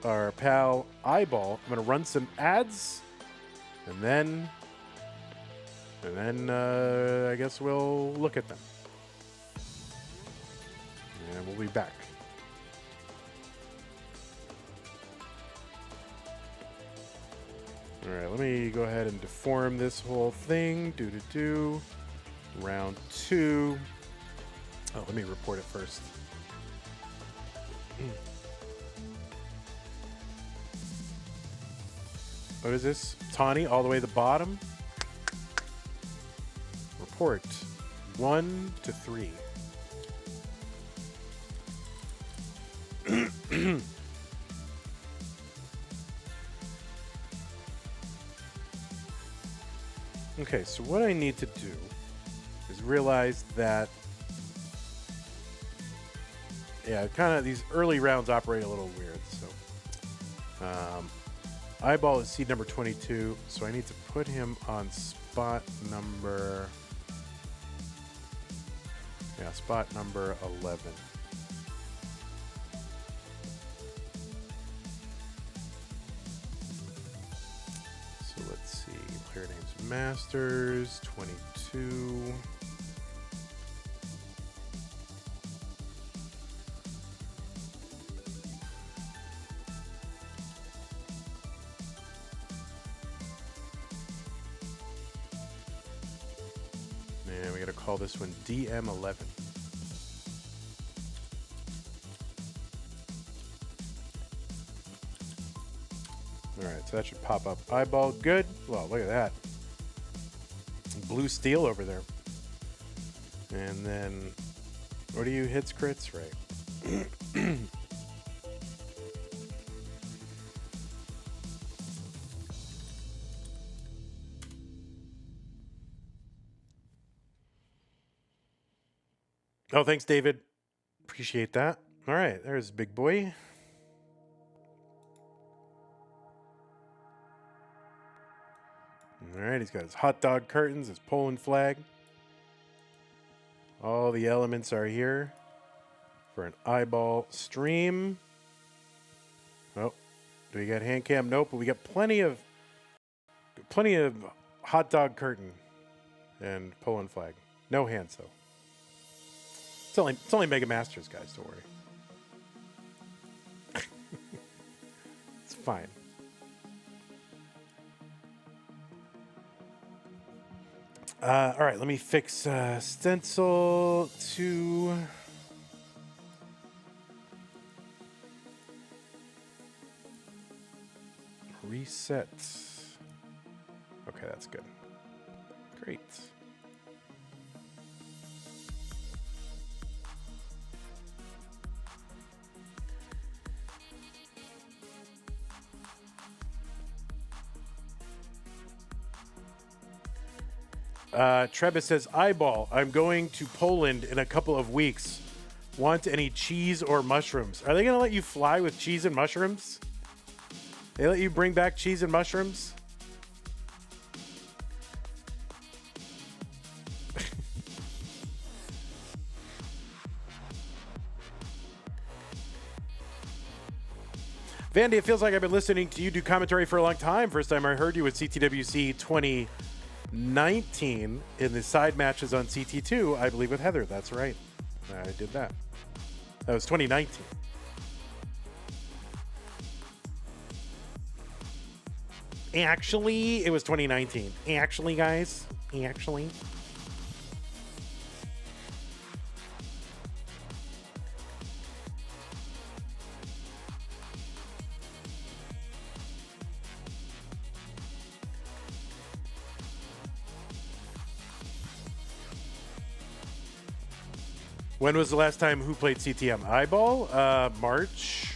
our pal Iball. I'm going to run some ads. And then I guess we'll look at them. And we'll be back. All right, let me go ahead and deform this whole thing. Round 2. Oh, let me report it first. What is this? Tawny all the way to the bottom. Report 1 to 3. Okay, so what I need to do is realize that, yeah, kind of these early rounds operate a little weird. So Iball is seed number 22, so I need to put him on spot number... Yeah, spot number 11. So let's see. Player names Masters, 22. And we gotta call this one DM11. Alright, so that should pop up. Eyeball, good. Well, look at that. Blue steel over there. And then, what do you hits crits? Right. Oh, thanks, David. Appreciate that. All right, there's big boy. All right, he's got his hot dog curtains, his Poland flag. All the elements are here for an eyeball stream. Oh, do we got hand cam? Nope, but we got plenty of hot dog curtain and Poland flag. No hands though. It's only Mega Masters, guys. Don't worry. It's fine. All right, let me fix stencil to reset. Okay, that's good. Great. Trebus says, Eyeball, I'm going to Poland in a couple of weeks. Want any cheese or mushrooms? Are they going to let you fly with cheese and mushrooms? They let you bring back cheese and mushrooms? Vandy, it feels like I've been listening to you do commentary for a long time. First time I heard you with CTWC 2019 in the side matches on CT2, I believe with Heather. That's right. I did that. That was 2019. Actually, it was 2019. Actually, guys. Actually. When was the last time who played CTM? Eyeball? March.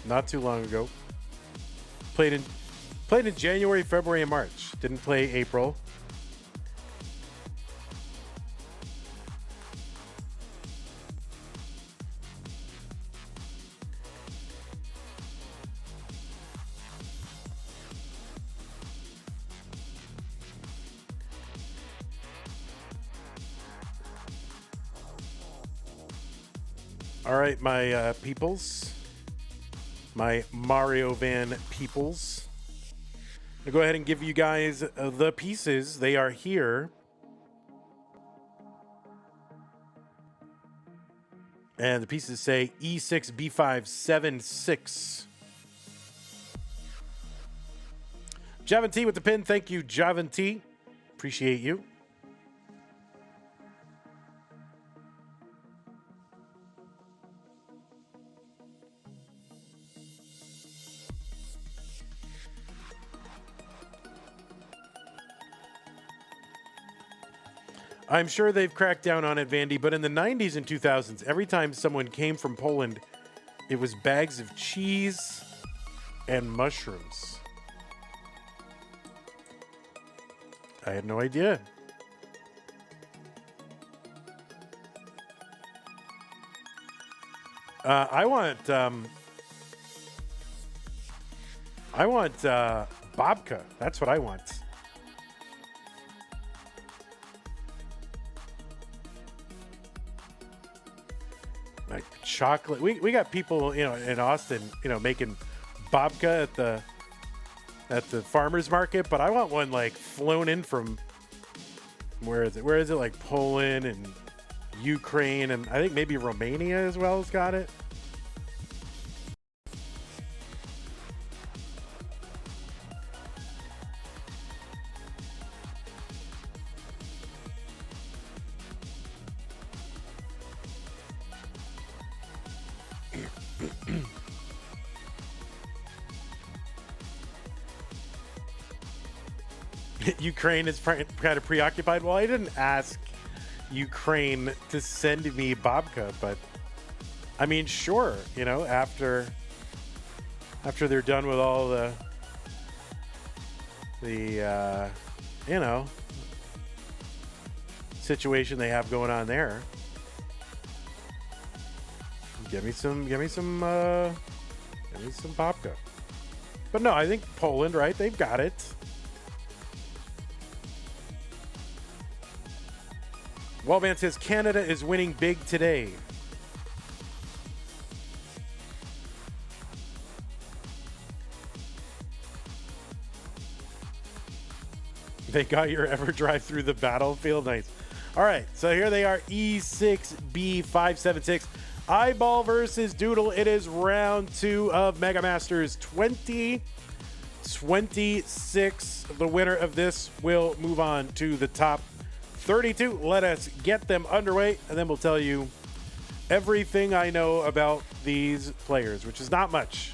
Not too long ago. Played in January, February, and March. Didn't play April. All right, my peoples, my Mario Van peoples. I'm gonna go ahead and give you guys the pieces. They are here. And the pieces say E6, B5, 7, 6. Javin T with the pin. Thank you, Javin T. Appreciate you. I'm sure they've cracked down on it, Vandy, but in the 90s and 2000s, every time someone came from Poland, it was bags of cheese and mushrooms. I had no idea. I want babka. That's what I want. Like chocolate. We got people, in Austin, making babka at the farmers market, but I want one like flown in from where is it? Where is it? Like Poland and Ukraine, and I think maybe Romania as well has got it. Ukraine is kind of preoccupied. Well, I didn't ask Ukraine to send me babka, but I mean, sure, after they're done with all the situation they have going on there. Give me some babka. But no, I think Poland, right? They've got it. Wallman says Canada is winning big today. They got your ever drive through the battlefield. Nice. All right, so here they are, E6B576. Iball versus Doodle. It is round 2 of Mega Masters 2026. The winner of this will move on to the top 32. Let us get them underway, and then we'll tell you everything I know about these players, which is not much.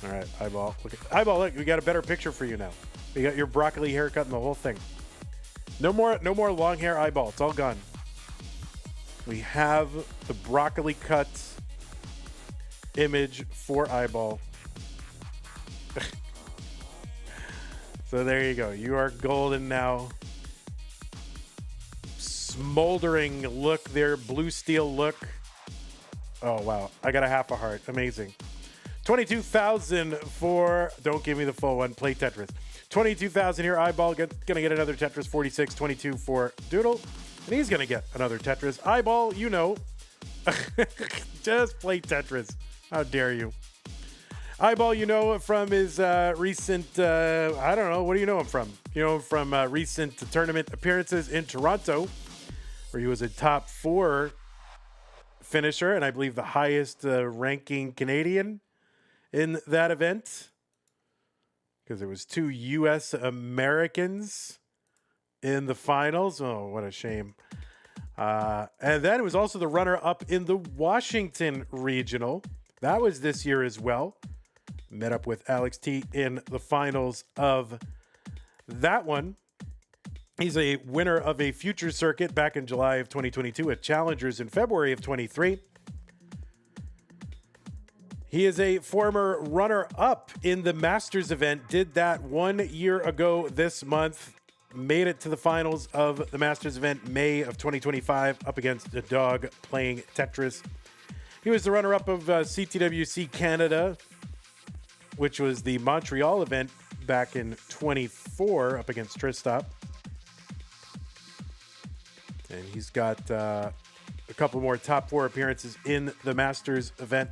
All right, Iball. Iball, look, we got a better picture for you now. You got your broccoli haircut and the whole thing. No more long hair Iball. It's all gone. We have the broccoli cut image for Iball. So there you go. You are golden now. Smoldering look there. Blue steel look. Oh, wow. I got a half a heart. Amazing. 22,000 for... Don't give me the full one. Play Tetris. 22,000 here. Iball gonna get another Tetris. 46, 22 for Doodle. And he's gonna get another Tetris. Iball, just play Tetris. How dare you? Iball, from his recent, I don't know, what do you know him from? You know him from recent tournament appearances in Toronto, where he was a top 4 finisher, and I believe the highest ranking Canadian in that event, because there was 2 U.S. Americans in the finals. Oh, what a shame. And then it was also the runner-up in the Washington Regional. That was this year as well. Met up with Alex T in the finals of that one. He's a winner of a future circuit back in July of 2022 at Challengers in February of 23. He is a former runner-up in the Masters event. Did that 1 year ago this month. Made it to the finals of the Masters event May of 2025 up against a dog playing Tetris. He was the runner-up of CTWC Canada, which was the Montreal event back in 24 up against Tristop. And he's got a couple more top 4 appearances in the Masters event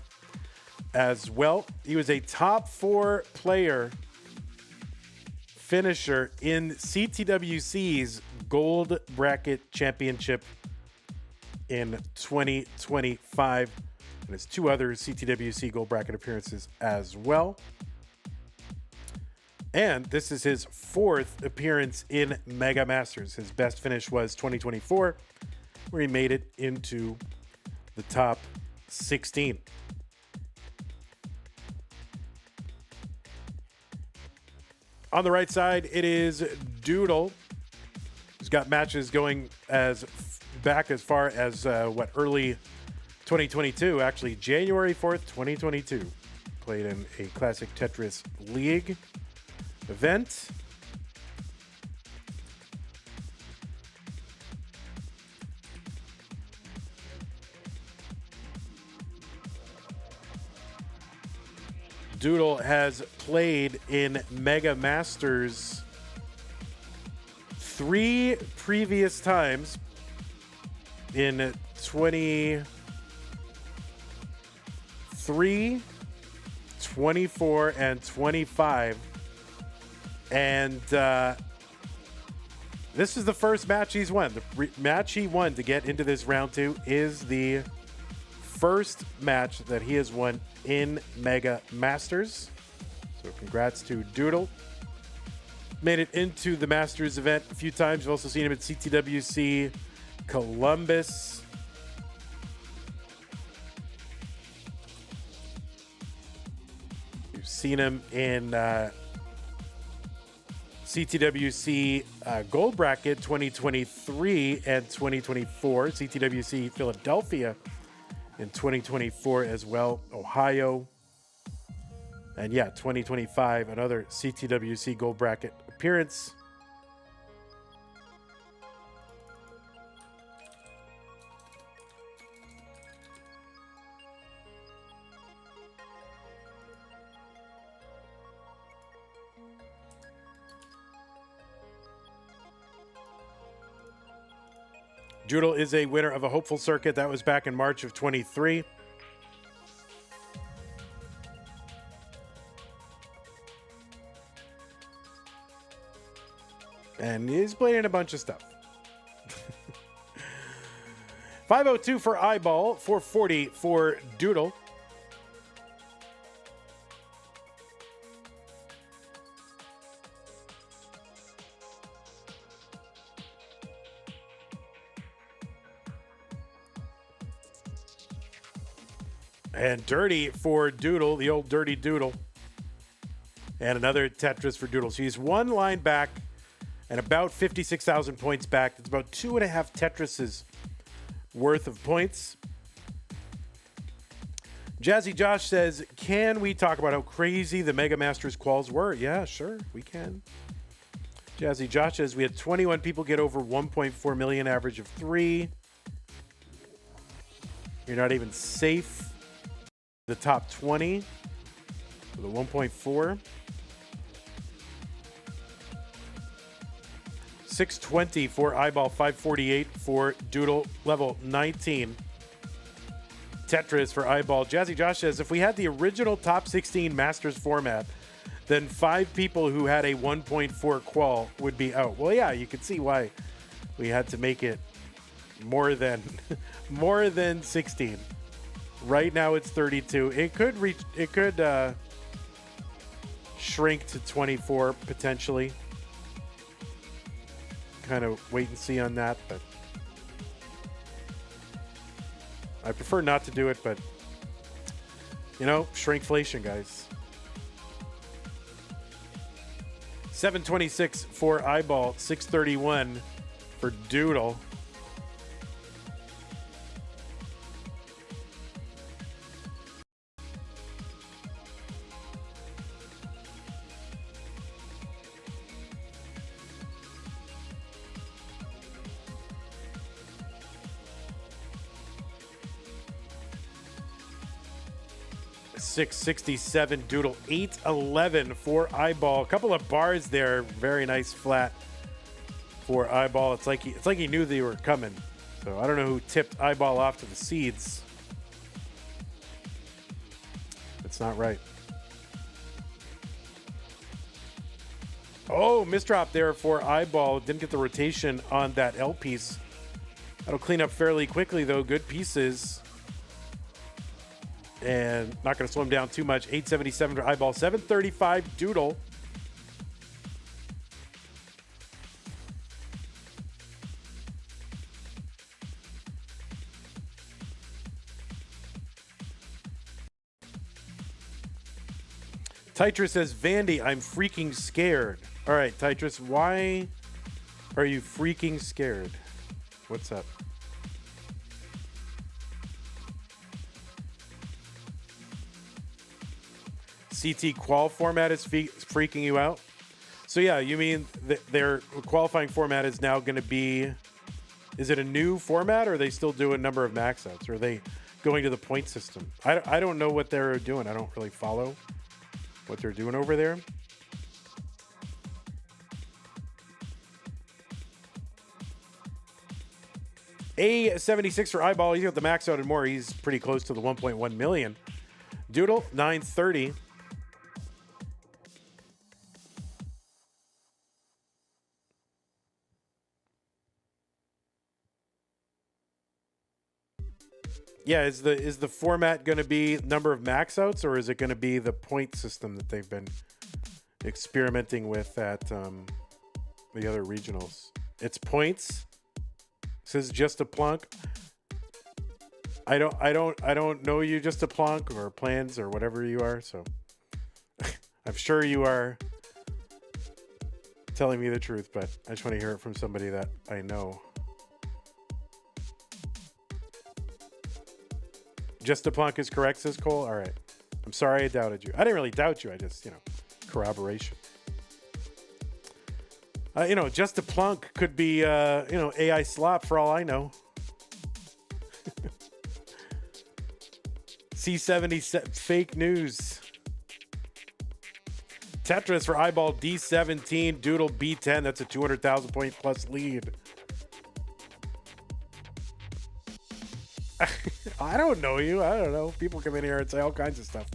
as well. He was a top 4 player finisher in CTWC's Gold Bracket Championship in 2025. And his 2 other CTWC Gold Bracket appearances as well. And this is his 4th appearance in Mega Masters. His best finish was 2024, where he made it into the top 16. On the right side, it is Doodle. He's got matches going back as far as early 2022, actually January 4th, 2022. Played in a Classic Tetris League event. Doodle has played in Mega Masters 3 previous times in 23, 24, and 25. And this is the first match he's won. The match he won to get into this round 2 is the first match that he has won in Mega Masters. So congrats to Doodle. Made it into the Masters event a few times. You've also seen him at CTWC Columbus. You've seen him in CTWC Gold Bracket 2023 and 2024. CTWC Philadelphia in 2024 as well. Ohio. And yeah, 2025, another CTWC Gold Bracket appearance. Doodle is a winner of a hopeful circuit. That was back in March of 23. And he's playing in a bunch of stuff. 502 for Iball, 440 for Doodle. And dirty for Doodle, the old dirty Doodle. And another Tetris for Doodle. So he's one line back and about 56,000 points back. That's about 2.5 Tetrises worth of points. Jazzy Josh says, can we talk about how crazy the Mega Masters quals were? Yeah, sure, we can. Jazzy Josh says, we had 21 people get over 1.4 million, average of 3. You're not even safe. The top 20 for the 1.4. 620 for Iball, 548 for Doodle, level 19. Tetris for Iball. Jazzy Josh says, if we had the original top 16 Masters format, then 5 people who had a 1.4 qual would be out. Well, yeah, you can see why we had to make it more than 16. Right now it's 32. It could shrink to 24 potentially. Kind of wait and see on that, but I prefer not to do it, but you know, shrinkflation, guys. 726 for Iball, 631 for Doodle. $667 Doodle, 811 for Iball. A couple of bars there, very nice flat for Iball. It's like he knew they were coming. So I don't know who tipped Iball off to the seeds. That's not right. Oh, misdrop there for Iball. Didn't get the rotation on that L piece. That'll clean up fairly quickly though. Good pieces. And not going to slow him down too much. 877 for Iball, 735 Doodle. Tetris says, Vandy, I'm freaking scared. All right, Tetris, why are you freaking scared? What's up? CT qual format is freaking you out? So yeah, you mean their qualifying format is now going to be, is it a new format, or are they still doing number of max outs? Or are they going to the point system? I don't know what they're doing. I don't really follow. what they're doing over there. A76 for Iball. He's got the max out and more. He's pretty close to the 1.1 million. Doodle, 930. Yeah, is the format going to be number of max outs, or is it going to be the point system that they've been experimenting with at the other regionals? It's points. This is just a plunk. I don't know you, just a plunk or plans or whatever you are. So I'm sure you are telling me the truth, but I just want to hear it from somebody that I know. Just a plunk is correct, says Cole. All right. I'm sorry I doubted you. I didn't really doubt you. I just, corroboration. Just a plunk could be, AI slop for all I know. C70 fake news. Tetris for Iball D17, Doodle B10. That's a 200,000 point plus lead. I don't know you. I don't know. People come in here and say all kinds of stuff.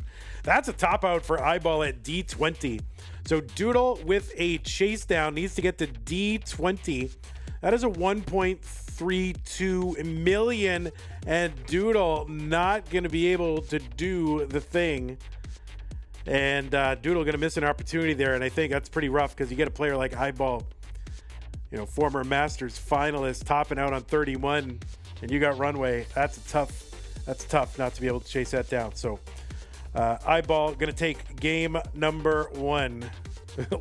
That's a top out for Iball at D20. So Doodle with a chase down needs to get to D20. That is a 1.32 million, and Doodle not going to be able to do the thing. And Doodle going to miss an opportunity there, and I think that's pretty rough because you get a player like Iball, former Masters finalist, topping out on 31, and you got runway. That's tough not to be able to chase that down. So Iball going to take game number 1.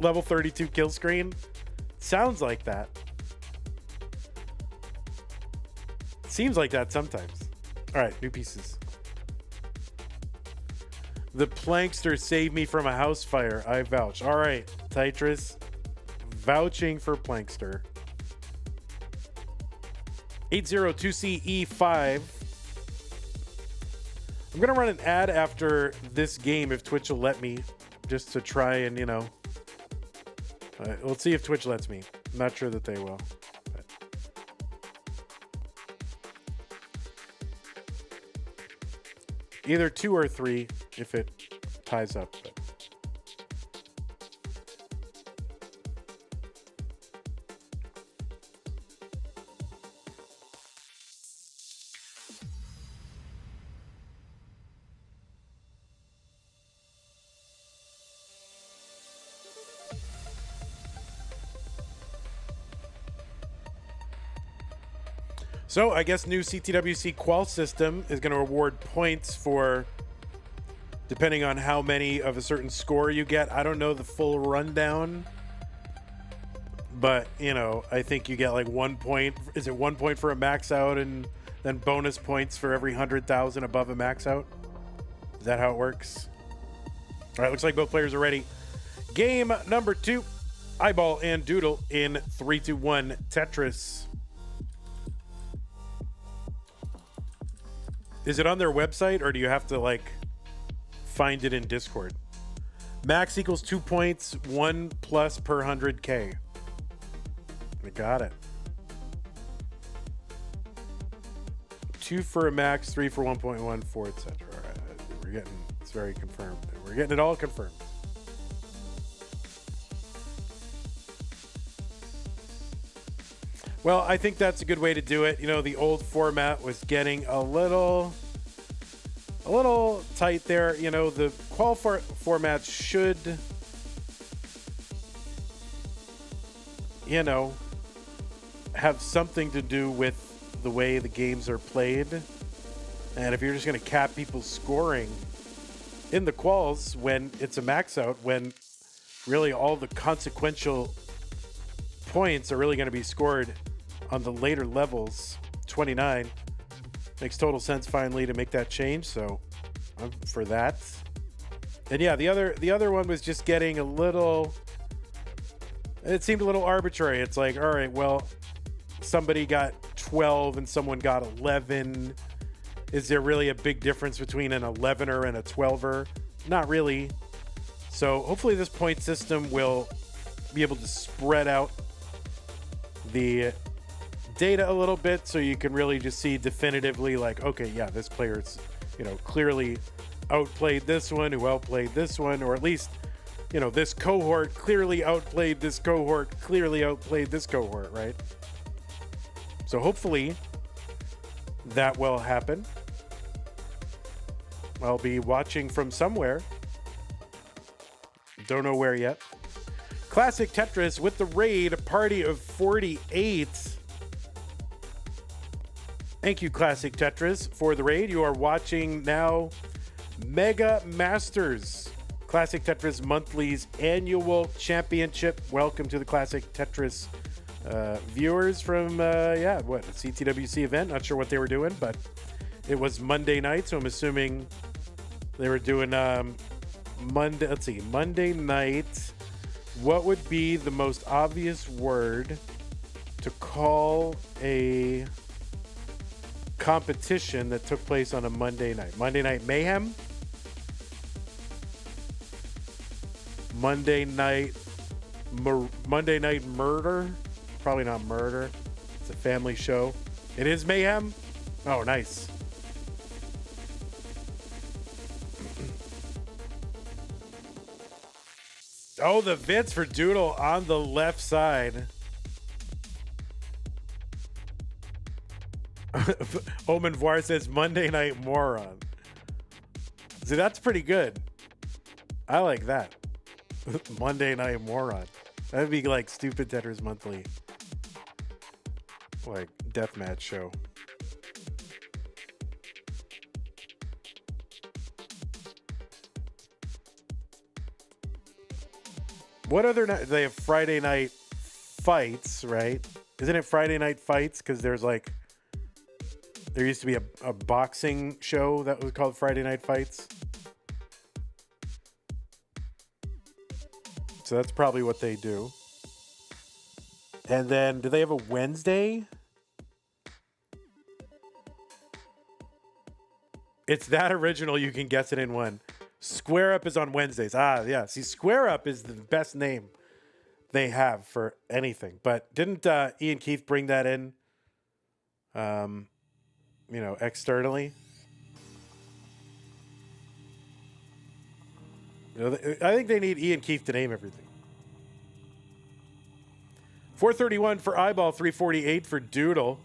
Level 32 kill screen. Sounds like that. Seems like that sometimes. All right, new pieces. The plankster saved me from a house fire. I vouch. All right, Tetris. Vouching for plankster. 802CE5. I'm going to run an ad after this game if Twitch will let me, just to try and, let's see if Twitch lets me. I'm not sure that they will. But. Either 2 or 3 if it ties up. But. So I guess new CTWC qual system is going to reward points for depending on how many of a certain score you get. I don't know the full rundown, but I think you get like 1 point. Is it 1 point for a max out and then bonus points for every 100,000 above a max out? Is that how it works? All right, looks like both players are ready. Game number 2, Iball and Doodle in 3, 2, 1 Tetris. Is it on their website, or do you have to find it in Discord? Max equals 2 points, 1 plus per 100K. I got it. 2 for a max, 3 for 1.1, 4, etc. All right, it's very confirmed. We're getting it all confirmed. Well, I think that's a good way to do it. The old format was getting a little tight there. The qual format should, have something to do with the way the games are played. And if you're just going to cap people's scoring in the quals when it's a max out, when really all the consequential points are really going to be scored on the later levels, 29, makes total sense finally to make that change. So I'm for that. And yeah, the other one was just getting it seemed a little arbitrary. It's like, all right, well, somebody got 12 and someone got 11. Is there really a big difference between an 11er and a 12er? Not really. So hopefully this point system will be able to spread out the data a little bit so you can really just see definitively like, okay, yeah, this player's, clearly outplayed this one, who outplayed this one, or at least, this cohort clearly outplayed this cohort, clearly outplayed this cohort, right? So hopefully that will happen. I'll be watching from somewhere. Don't know where yet. Classic Tetris with the raid, a party of 48. Thank you, Classic Tetris, for the raid. You are watching now Mega Masters, Classic Tetris Monthly's annual championship. Welcome to the Classic Tetris viewers from, a CTWC event. Not sure what they were doing, but it was Monday night, so I'm assuming they were doing Monday night. What would be the most obvious word to call a competition that took place on a Monday night? Monday Night Mayhem? Monday Night Murder? Probably not murder. It's a family show. It is Mayhem? Oh, nice. Oh, the Vits for Doodle on the left side. Omen Voir says Monday Night Moron. See, that's pretty good. I like that. Monday Night Moron. That'd be like Stupid Tetris Monthly. Like deathmatch show. What other night? They have Friday Night Fights, right? Isn't it Friday Night Fights? Because there used to be a boxing show that was called Friday Night Fights. So that's probably what they do. And then, do they have a Wednesday? It's that original, you can guess it in one. Square Up is on Wednesdays. Ah, yeah. See, Square Up is the best name they have for anything. But didn't Ian Keith bring that in, externally? I think they need Ian Keith to name everything. 431 for Iball, 348 for Doodle.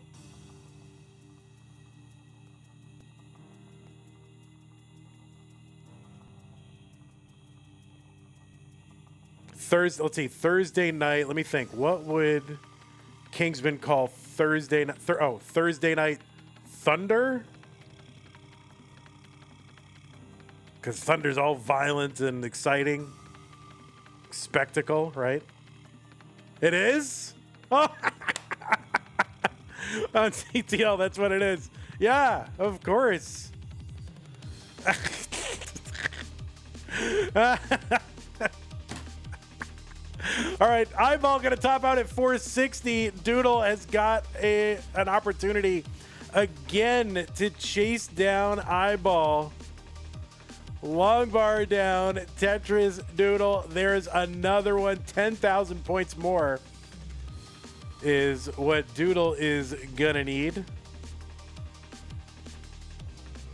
Thursday night. Let me think. What would Kingsman call Thursday night? Thursday night Thunder? Because Thunder's all violent and exciting. Spectacle, right? It is? Oh. On CTL, that's what it is. Yeah, of course. All right, Iball going to top out at 460. Doodle has got an opportunity again to chase down Iball. Long bar down, Tetris, Doodle. There's another one. 10,000 points more is what Doodle is going to need.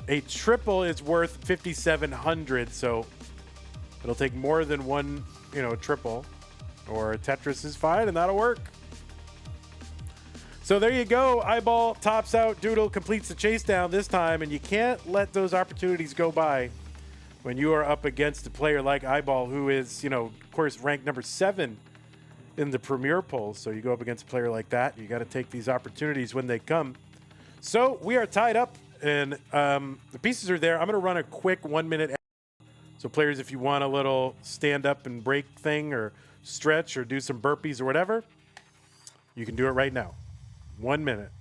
A triple is worth 5,700, so it'll take more than one, triple. Or Tetris is fine, and that'll work. So there you go. Iball tops out. Doodle completes the chase down this time, and you can't let those opportunities go by when you are up against a player like Iball, who is, of course, ranked number 7 in the Premier polls. So you go up against a player like that, you got to take these opportunities when they come. So we are tied up, and the pieces are there. I'm going to run a quick 1-minute. So players, if you want a little stand up and break thing or stretch or do some burpees or whatever, you can do it right now. 1 minute.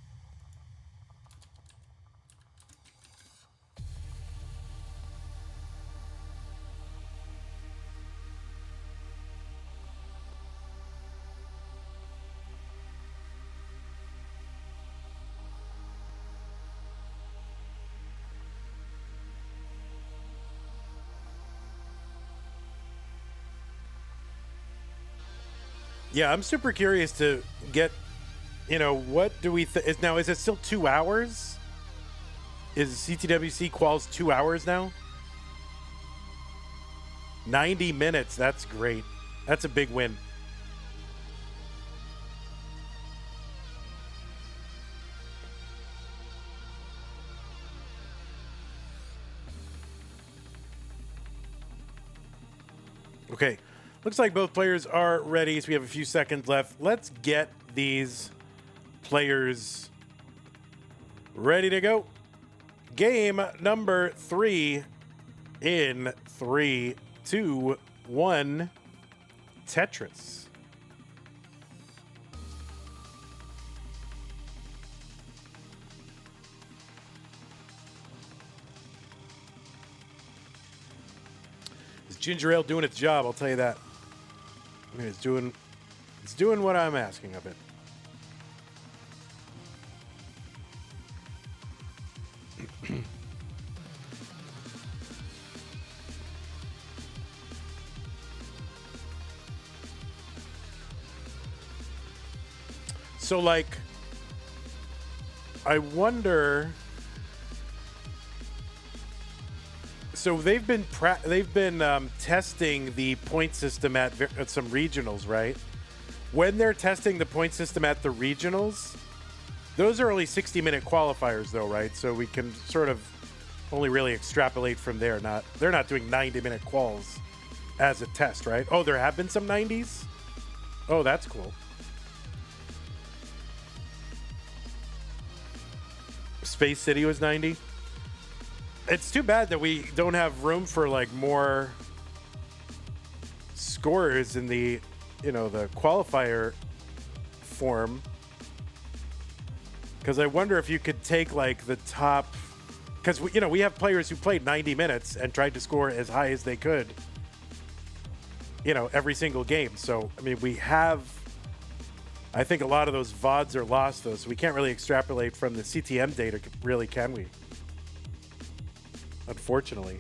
Yeah, I'm super curious to get, what do we is now, is it still 2 hours? Is CTWC quals 2 hours now? 90 minutes. That's great. That's a big win. Okay. Looks like both players are ready, so we have a few seconds left. Let's get these players ready to go. Game number 3 in 3, 2, 1. Tetris. Is ginger ale doing its job? I'll tell you that. I mean, it's doing what I'm asking of it. So, like, I wonder. So they've been testing the point system at some regionals, right? When they're testing the point system at the regionals, those are only 60-minute qualifiers, though, right? So we can sort of only really extrapolate from there. They're not doing 90-minute quals as a test, right? Oh, there have been some 90s? Oh, that's cool. Space City was 90. It's too bad that we don't have room for like more scorers in the, the qualifier form. Because I wonder if you could take like the top, because we have players who played 90 minutes and tried to score as high as they could, every single game. So I mean, we have. I think a lot of those VODs are lost, though, so we can't really extrapolate from the CTM data, really, can we? Unfortunately.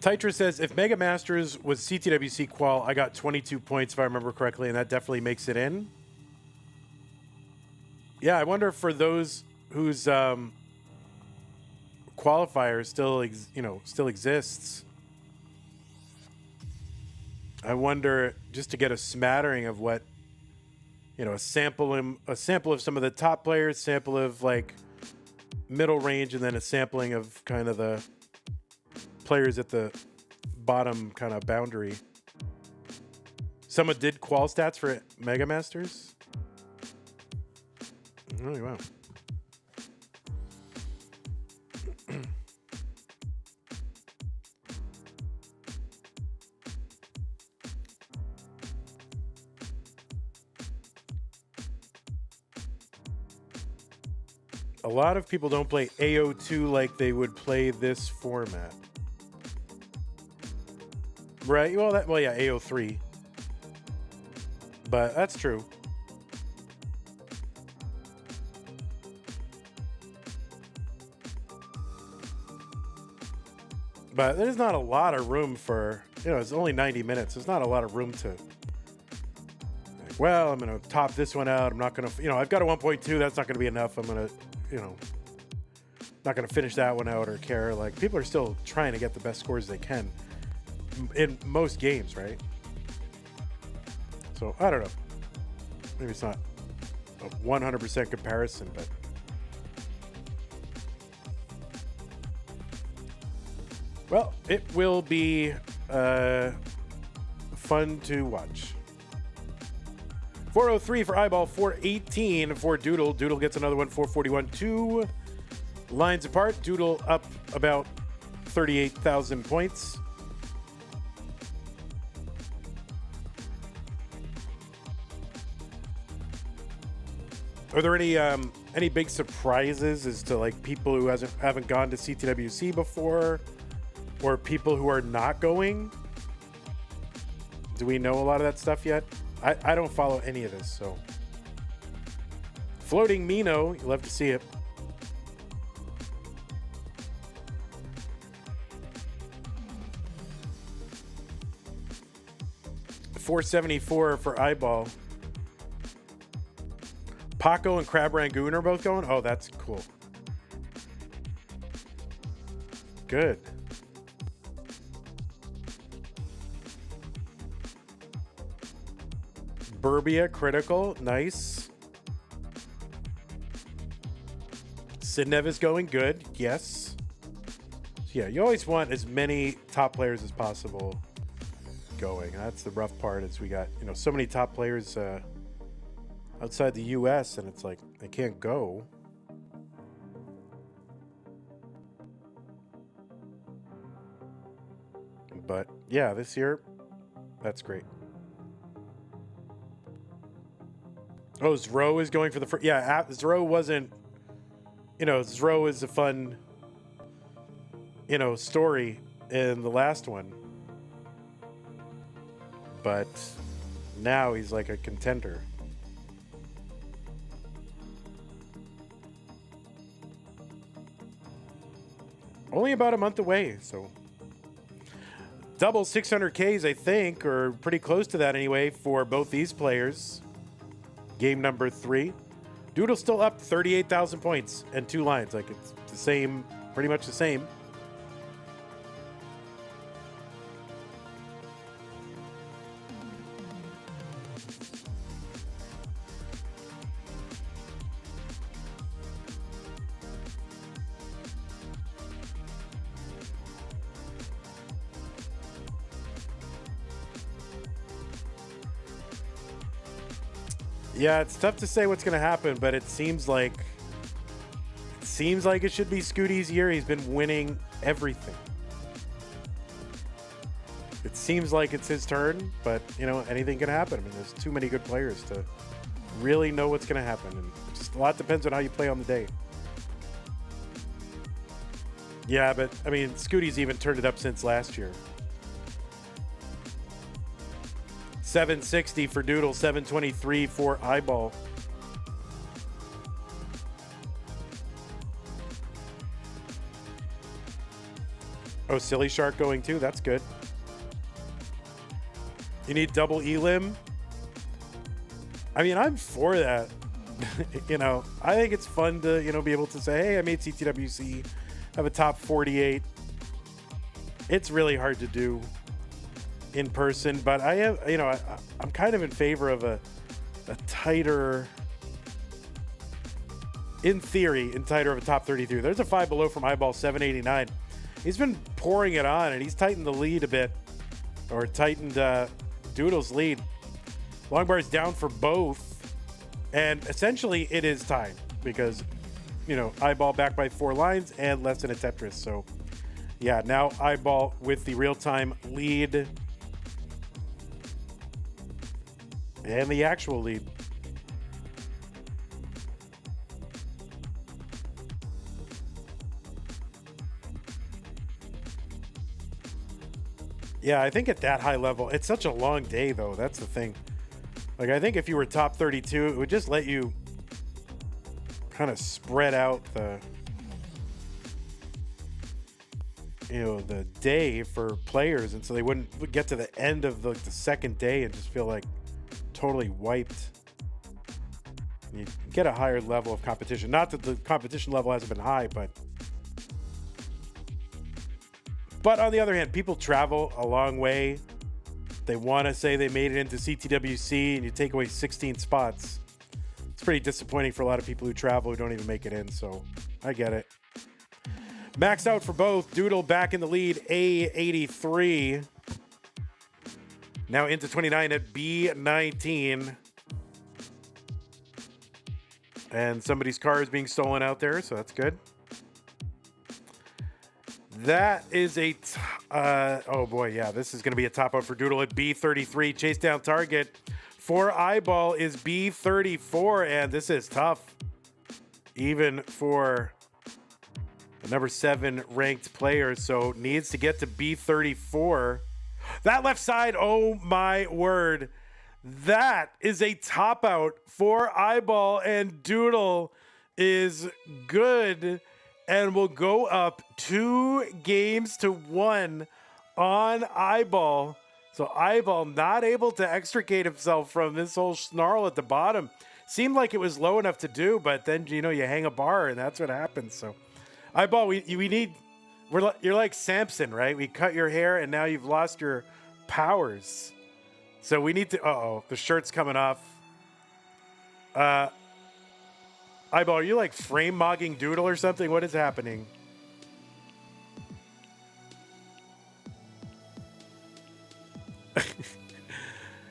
Tetris says, if Mega Masters was CTWC qual, I got 22 points if I remember correctly, and that definitely makes it in. Yeah, I wonder if for those whose qualifier still exists. I wonder, just to get a smattering of what, a sample of some of the top players, sample of like middle range, and then a sampling of kind of the players at the bottom kind of boundary. Someone did qual stats for Mega Masters? Oh, wow. A lot of people don't play AO2 like they would play this format. Right? Well, yeah, AO3. But that's true. But there's not a lot of room for, it's only 90 minutes. There's not a lot of room to, like, well, I'm going to top this one out. I'm not going to, I've got a 1.2. That's not going to be enough. I'm going to, not going to finish that one out or care. Like, people are still trying to get the best scores they can in most games, right? So, I don't know. Maybe it's not a 100% comparison, but well, it will be fun to watch. 403 for Iball, 418 for Doodle. Doodle gets another one, 441. 2 lines apart. Doodle up about 38,000 points. Are there any big surprises as to like people who haven't gone to CTWC before, or people who are not going? Do we know a lot of that stuff yet? I don't follow any of this, so. Floating Mino, you love to see it. $474 for Iball. Paco and Crab Rangoon are both going? Oh, that's cool. Good. Burbia critical, nice. Sidnev is going good, yes. So yeah, you always want as many top players as possible going. That's the rough part, is we got, you know, so many top players outside the US, and it's like they can't go. But yeah, this year, that's great. Oh, Zro is going for the first. Yeah, Zro wasn't. You know, Zro is a fun, you know, story in the last one. But now he's like a contender. Only about a month away, so. Double 600Ks, I think, or pretty close to that anyway, for both these players. Game number 3. Doodle still up 38,000 points and 2 lines. Like, it's the same, pretty much the same. Yeah, it's tough to say what's going to happen, but it seems like it should be Scooty's year. He's been winning everything. It seems like it's his turn, but you know, anything can happen. I mean, there's too many good players to really know what's going to happen, and just a lot depends on how you play on the day. Yeah, but I mean, Scooty's even turned it up since last year. 760 for Doodle, 723 for Iball. Oh, Silly Shark going too. That's good. You need double elim. I mean, I'm for that. You know, I think it's fun to, you know, be able to say, hey, I made CTWC, have a top 48. It's really hard to do in person, but I have, you know, I'm kind of in favor of a tighter, in theory, tighter of a top 33. There's a 5 below from Iball, 789. He's been pouring it on, and he's tightened the lead a bit, or tightened Doodle's lead. Long bar's down for both, and essentially it is tied because, you know, Iball back by 4 lines and less than a Tetris. So yeah, now Iball with the real-time lead. And the actual lead. Yeah, I think at that high level, it's such a long day, though. That's the thing. Like, I think if you were top 32, it would just let you kind of spread out the, you know, the day for players, and so they wouldn't get to the end of the second day and just feel like totally wiped. You get a higher level of competition. Not that the competition level hasn't been high, but on the other hand, people travel a long way. They want to say they made it into CTWC, and you take away 16 spots. It's pretty disappointing for a lot of people who travel who don't even make it in, so I get it. Maxed out for both. Doodle back in the lead, A83. Now into 29 at B19. And somebody's car is being stolen out there, so that's good. That is a, oh boy, yeah, this is going to be a top out for Doodle at B33. Chase down target for Iball is B34, and this is tough. Even for the number 7 ranked player, so needs to get to B34. That left side, oh my word. That is a top out for Iball, and Doodle is good and will go up 2-1 on Iball. So Iball not able to extricate himself from this whole snarl at the bottom. Seemed like it was low enough to do, but then, you know, you hang a bar and that's what happens. So Iball, we need, you're like Samson, right? We cut your hair and now you've lost your powers. So we need to, the shirt's coming off. Iball, are you like frame mogging Doodle or something? What is happening?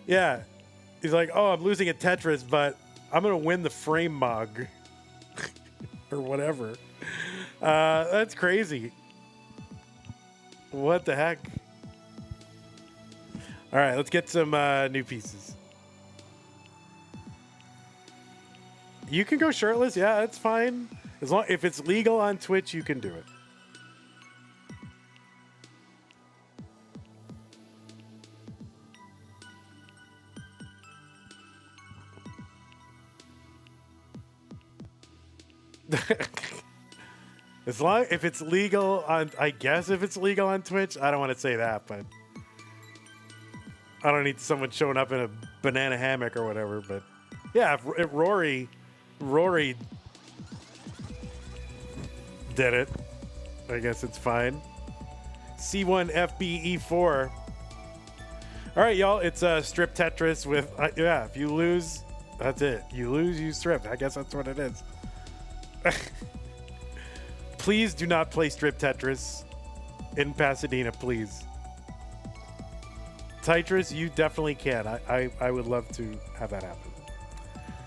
Yeah. He's like, oh, I'm losing at Tetris, but I'm going to win the frame mog. Or whatever. That's crazy. What the heck? All right, let's get some new pieces. You can go shirtless. Yeah, that's fine. As long if it's legal on Twitch, you can do it. As long if it's legal on, I guess if it's legal on Twitch, I don't want to say that, but I don't need someone showing up in a banana hammock or whatever. But yeah, if Rory did it, I guess it's fine. C1 FBE4. All right, y'all. It's strip Tetris with yeah. If you lose, that's it. You lose, you strip. I guess that's what it is. Please do not play strip Tetris in Pasadena, please. Tetris, you definitely can. I would love to have that happen.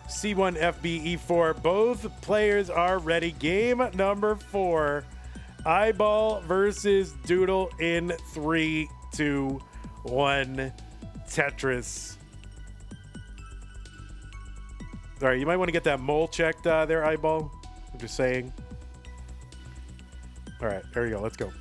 C1 FBE4. Both players are ready. Game number 4. Iball versus Doodle in 3, 2, 1. Tetris. All right, you might want to get that mole checked there, Iball. I'm just saying. All right, there we go. Let's go.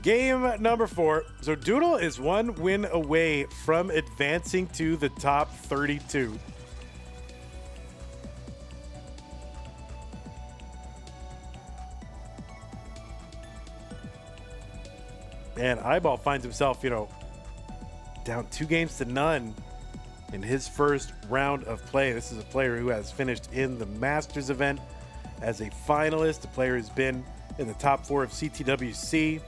Game number 4. So Doodle is 1 win away from advancing to the top 32. And Iball finds himself, you know, down 2-0 in his first round of play. This is a player who has finished in the Masters event as a finalist. A player who's been in the top 4 of CTWC.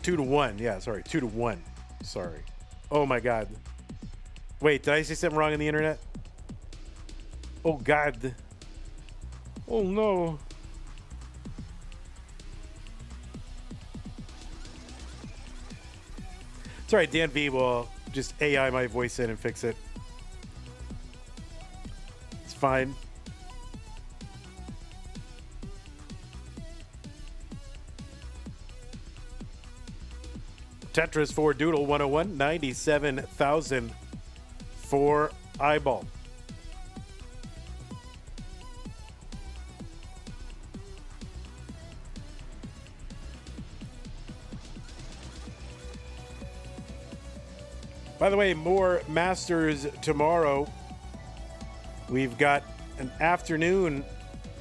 Two to one. Yeah, sorry. 2-1. Sorry. Oh my God. Wait, did I say something wrong on the internet? Oh God. Oh no. It's all right. Dan V will just AI my voice in and fix it. It's fine. Tetris for Doodle 101, 97,000 for Iball. By the way, more Masters tomorrow. We've got an afternoon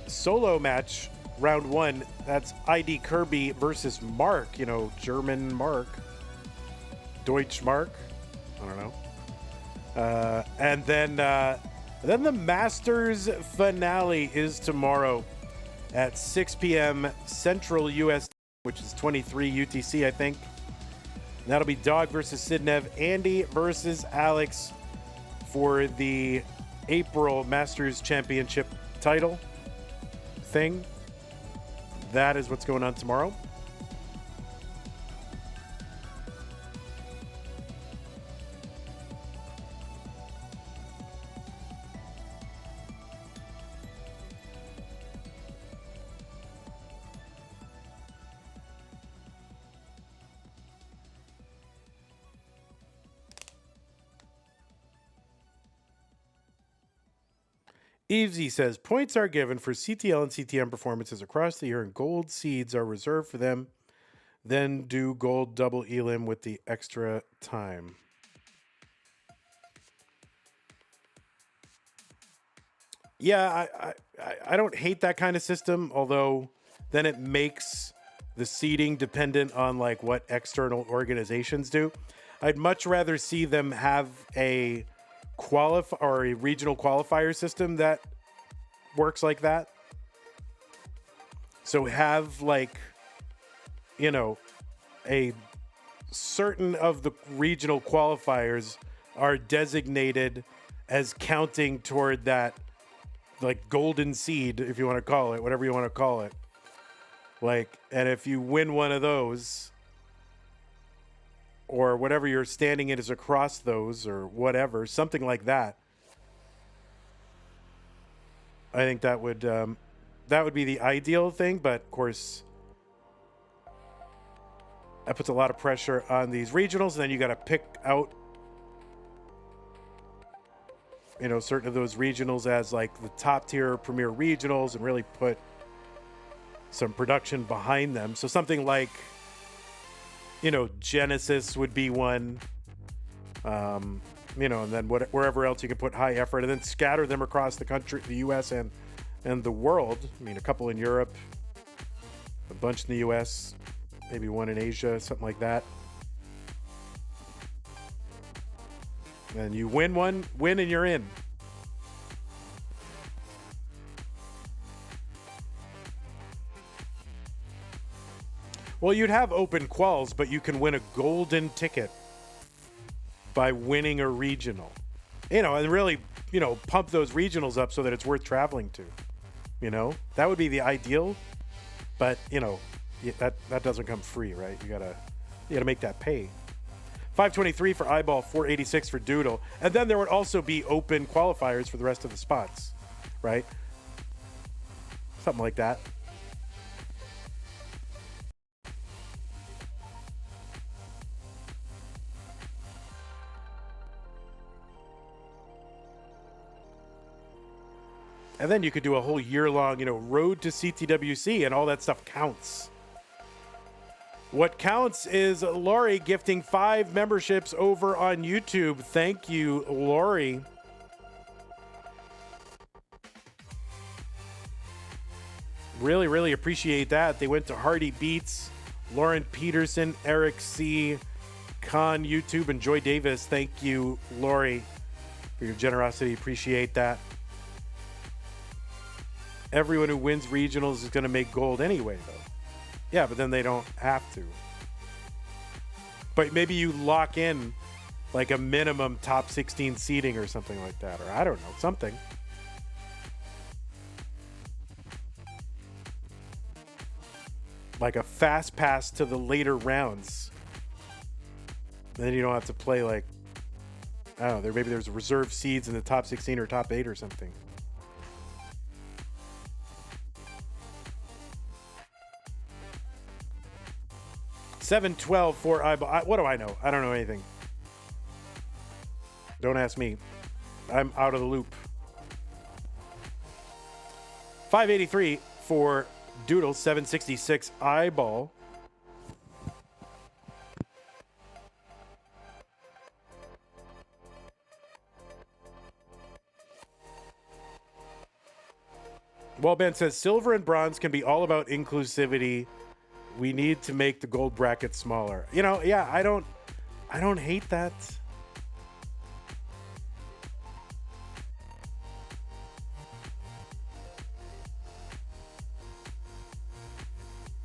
solo match, round 1. That's ID Kirby versus Mark, you know, German Mark. Deutsch Mark. I don't know. And then the Masters finale is tomorrow at 6 p.m. Central US, which is 23 UTC, I think. And that'll be Dog versus Sidnev, Andy versus Alex for the April Masters Championship title thing. That is what's going on tomorrow. Evesy says points are given for CTL and CTM performances across the year, and gold seeds are reserved for them. Then do gold double elim with the extra time. Yeah, I don't hate that kind of system, although then it makes the seeding dependent on like what external organizations do. I'd much rather see them have a or a regional qualifier system that works like that. So have like, you know, a certain of the regional qualifiers are designated as counting toward that like golden seed, if you want to call it, whatever you want to call it. Like, and if you win one of those, or whatever your standing in is across those, or whatever, something like that, I think that would be the ideal thing. But of course, that puts a lot of pressure on these regionals, and then you got to pick out, you know, certain of those regionals as like the top tier premier regionals and really put some production behind them. So something like, you know, Genesis would be one, you know, and then wherever else you can put high effort, and then scatter them across the country, the U.S. and the world. I mean, a couple in Europe, a bunch in the U.S., maybe one in Asia, something like that. And you win one, and you're in. Well, you'd have open quals, but you can win a golden ticket by winning a regional. You know, and really, you know, pump those regionals up so that it's worth traveling to. You know, that would be the ideal. But, you know, that doesn't come free, right? You gotta make that pay. 523 for Iball, 486 for Doodle. And then there would also be open qualifiers for the rest of the spots, right? Something like that. And then you could do a whole year-long, you know, road to CTWC, and all that stuff counts. What counts is Laurie gifting 5 memberships over on YouTube. Thank you, Laurie. Really, really appreciate that. They went to Hardy Beats, Lauren Peterson, Eric C., Con YouTube, and Joy Davis. Thank you, Laurie, for your generosity. Appreciate that. Everyone who wins regionals is going to make gold anyway, though. Yeah, but then they don't have to. But maybe you lock in like a minimum top 16 seeding or something like that. Or I don't know, something. Like a fast pass to the later rounds. And then you don't have to play like, I don't know, maybe there's reserve seeds in the top 16 or top 8 or something. $7.12 for Iball. What do I know? I don't know anything. Don't ask me. I'm out of the loop. $5.83 for Doodle. $7.66 Iball. Well, Ben says silver and bronze can be all about inclusivity. We need to make the gold bracket smaller. You know, yeah, I don't hate that.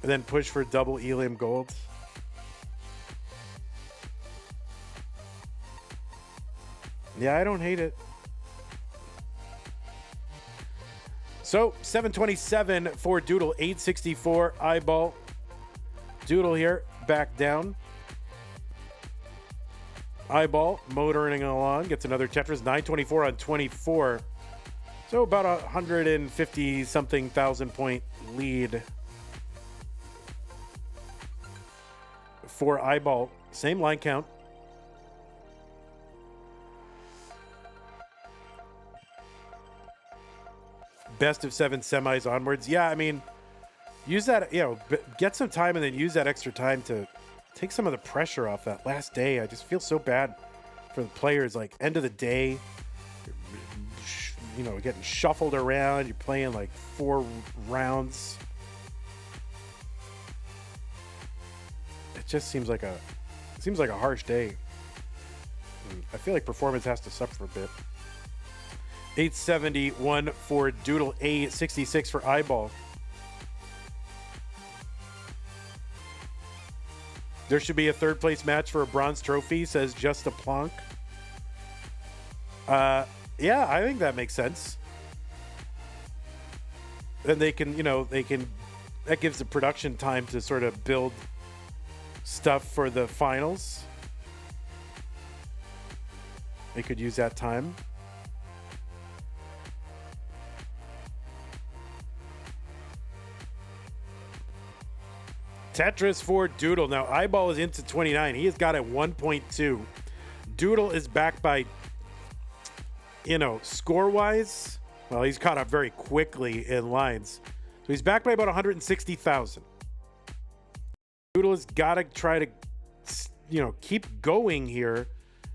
And then push for double elim gold. Yeah, I don't hate it. So, 727 for Doodle, 864 Iball. Doodle here, back down. Iball motoring along, gets another Tetris, 924 on 24. So about 150 something thousand point lead for Iball. Same line count. best of 7 semis onwards. Yeah, I mean, use that, get some time and then use that extra time to take some of the pressure off that last day. I just feel so bad for the players. Like, end of the day, getting shuffled around. You're playing like 4 rounds. It just seems like a harsh day. I feel like performance has to suffer a bit. 871 for Doodle, 866 for Iball. There should be a third place match for a bronze trophy, says Just a Plonk. Yeah, I think that makes sense. And that gives the production time to sort of build stuff for the finals. They could use that time. Tetris for Doodle. Now, Iball is into 29. He has got a 1.2. Doodle is back by, score-wise. Well, he's caught up very quickly in lines. So he's back by about 160,000. Doodle has got to try to, keep going here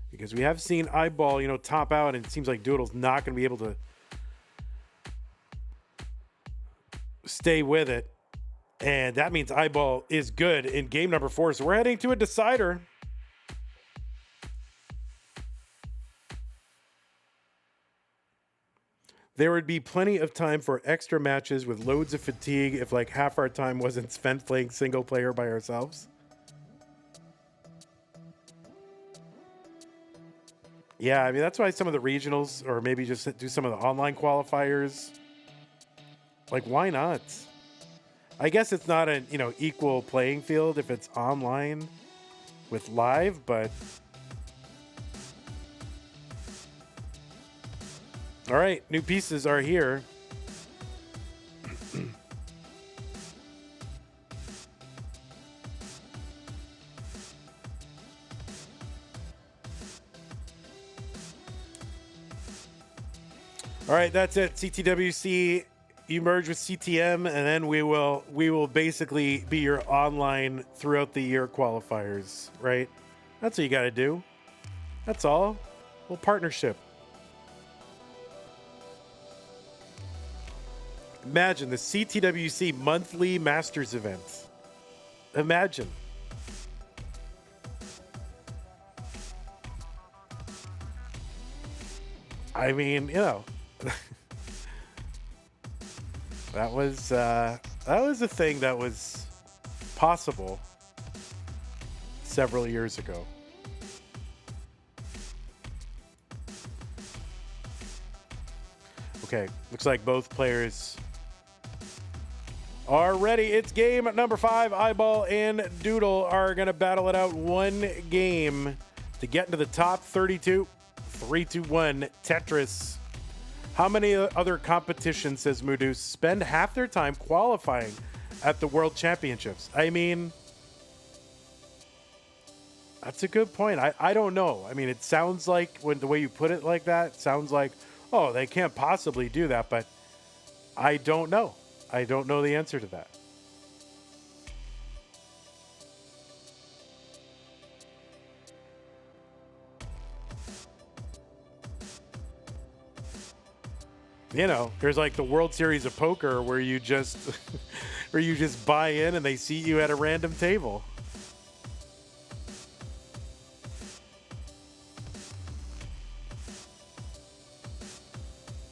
because we have seen Iball, top out, and it seems like Doodle's not going to be able to stay with it. And that means Iball is good in game number 4. So we're heading to a decider. There would be plenty of time for extra matches with loads of fatigue if like half our time wasn't spent playing single player by ourselves. Yeah, I mean, that's why some of the regionals, or maybe just do some of the online qualifiers. Like, why not? I guess it's not an, equal playing field if it's online with live, but all right, new pieces are here. All right, that's it. CTWC. You merge with CTM, and then we will basically be your online throughout the year qualifiers, right? That's what you got to do. That's all. A little partnership. Imagine the CTWC monthly Masters event. Imagine. I mean, that was a thing that was possible several years ago. Okay, looks like both players are ready. It's game number 5. Iball and Doodle are going to battle it out one game to get into the top 32. 3-2-1 Tetris. How many other competitions, says Moodoo, spend half their time qualifying at the World Championships? I mean, that's a good point. I don't know. I mean, it sounds like, the way you put it like that, it sounds like, oh, they can't possibly do that, but I don't know. I don't know the answer to that. There's like the World Series of Poker where you just buy in and they seat you at a random table.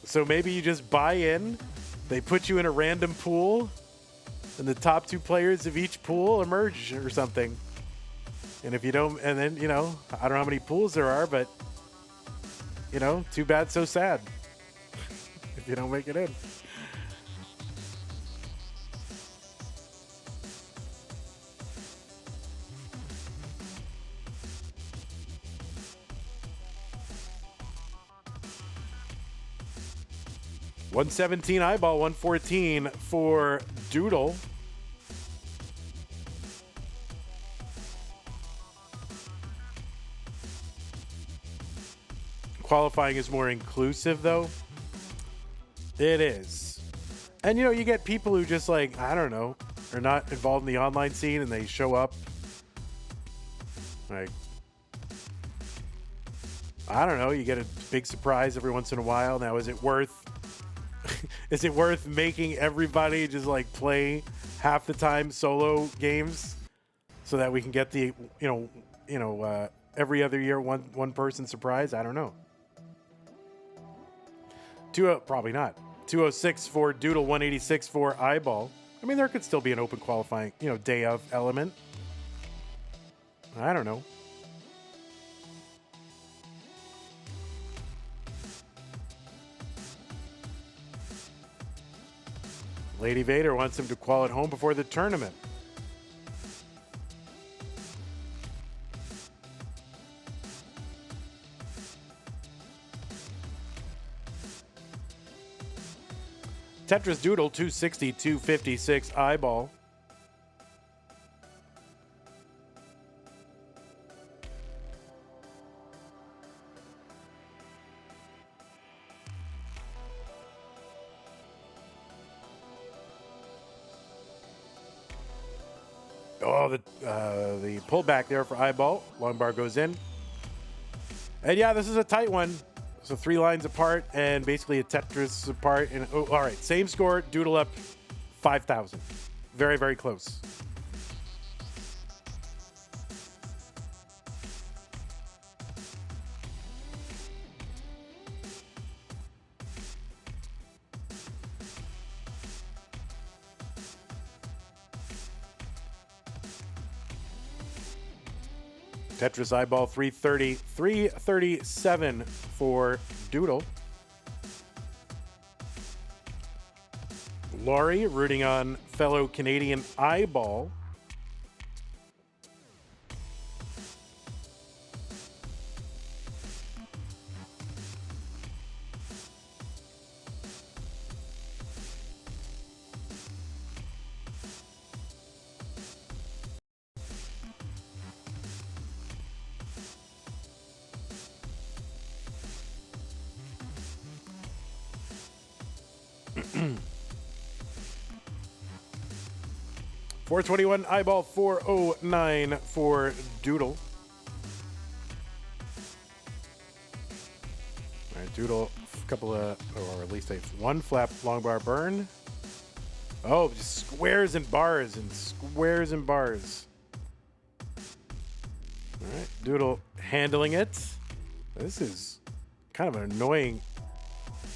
So maybe you just buy in, they put you in a random pool, and the top 2 players of each pool emerge or something. And if you don't, and then, I don't know how many pools there are, but, too bad, so sad. If you don't make it in. $117 Iball, 114 for Doodle. Qualifying is more inclusive, though. It is. And, you know, you get people who just, like, I don't know, are not involved in the online scene and they show up. Like, I don't know, you get a big surprise every once in a while. Now, is it worth is it worth making everybody just, like, play half the time solo games so that we can get the, every other year one person surprise? I don't know. Probably not. 206 for Doodle, 186 for Iball. I mean, there could still be an open qualifying, day of element. I don't know. Lady Vader wants him to qual it home before the tournament. Tetris Doodle, 260, 256 Iball. Oh, the pullback there for Iball. Long bar goes in. And yeah, this is a tight one. So 3 lines apart and basically a Tetris apart. And all right, same score. Doodle up 5,000. Very, very close. Tetris Iball 330, 337 for Doodle. Laurie rooting on fellow Canadian Iball. $421 Iball, 409 for Doodle. All right, Doodle, a couple of, or at least one flap long bar burn. Oh, just squares and bars and squares and bars. All right, Doodle handling it. This is kind of an annoying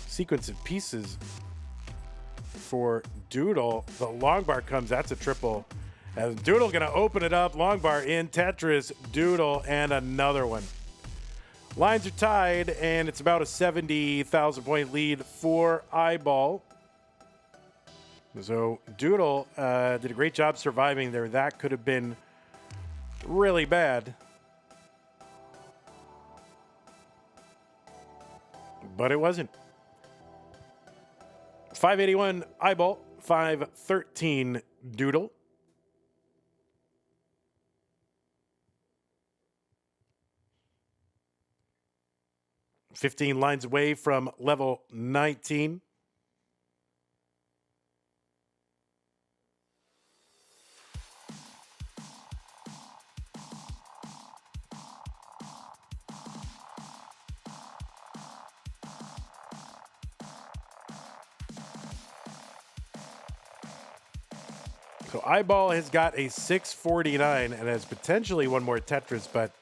sequence of pieces for Doodle. The long bar comes, that's a triple. As Doodle gonna open it up, long bar in Tetris, Doodle, and another one. Lines are tied, and it's about a 70,000 point lead for Iball. So Doodle did a great job surviving there. That could have been really bad. But it wasn't. 581 Iball, 513 Doodle. $15 lines away from level 19. So Iball has got a 649 and has potentially one more Tetris, but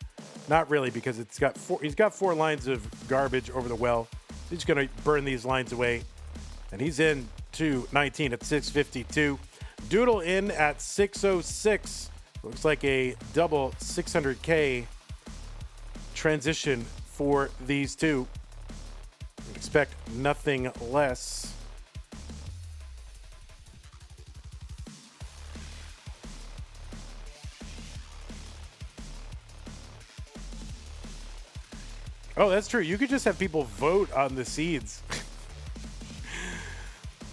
not really because he's got 4 lines of garbage over the well. He's going to burn these lines away. And he's in to 19 at 652. Doodle in at 606. Looks like a double 600K transition for these two. Expect nothing less. Oh, that's true. You could just have people vote on the seeds.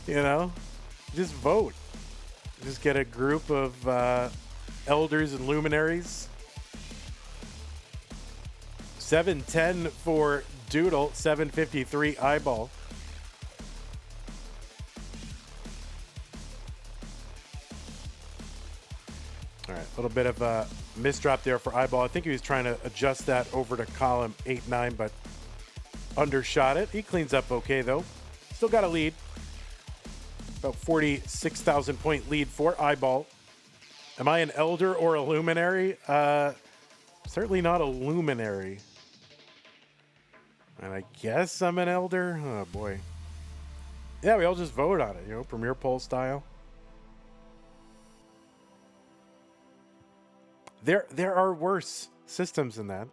You know? Just vote. Just get a group of elders and luminaries. 710 for Doodle, 753 Iball. A little bit of a misdrop there for Iball. I think he was trying to adjust that over to column 8-9, but undershot it. He cleans up okay, though. Still got a lead. About 46,000 point lead for Iball. Am I an elder or a luminary? Certainly not a luminary. And I guess I'm an elder. Oh, boy. Yeah, we all just vote on it, you know, Premier Poll style. There are worse systems than that.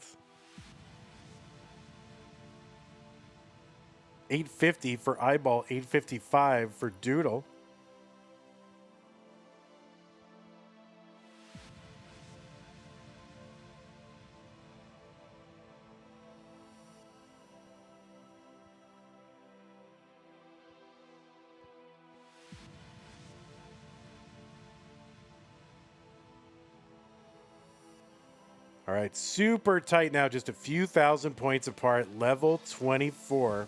850 for Iball, 855 for Doodle. All right, super tight now, just a few thousand points apart, level 24.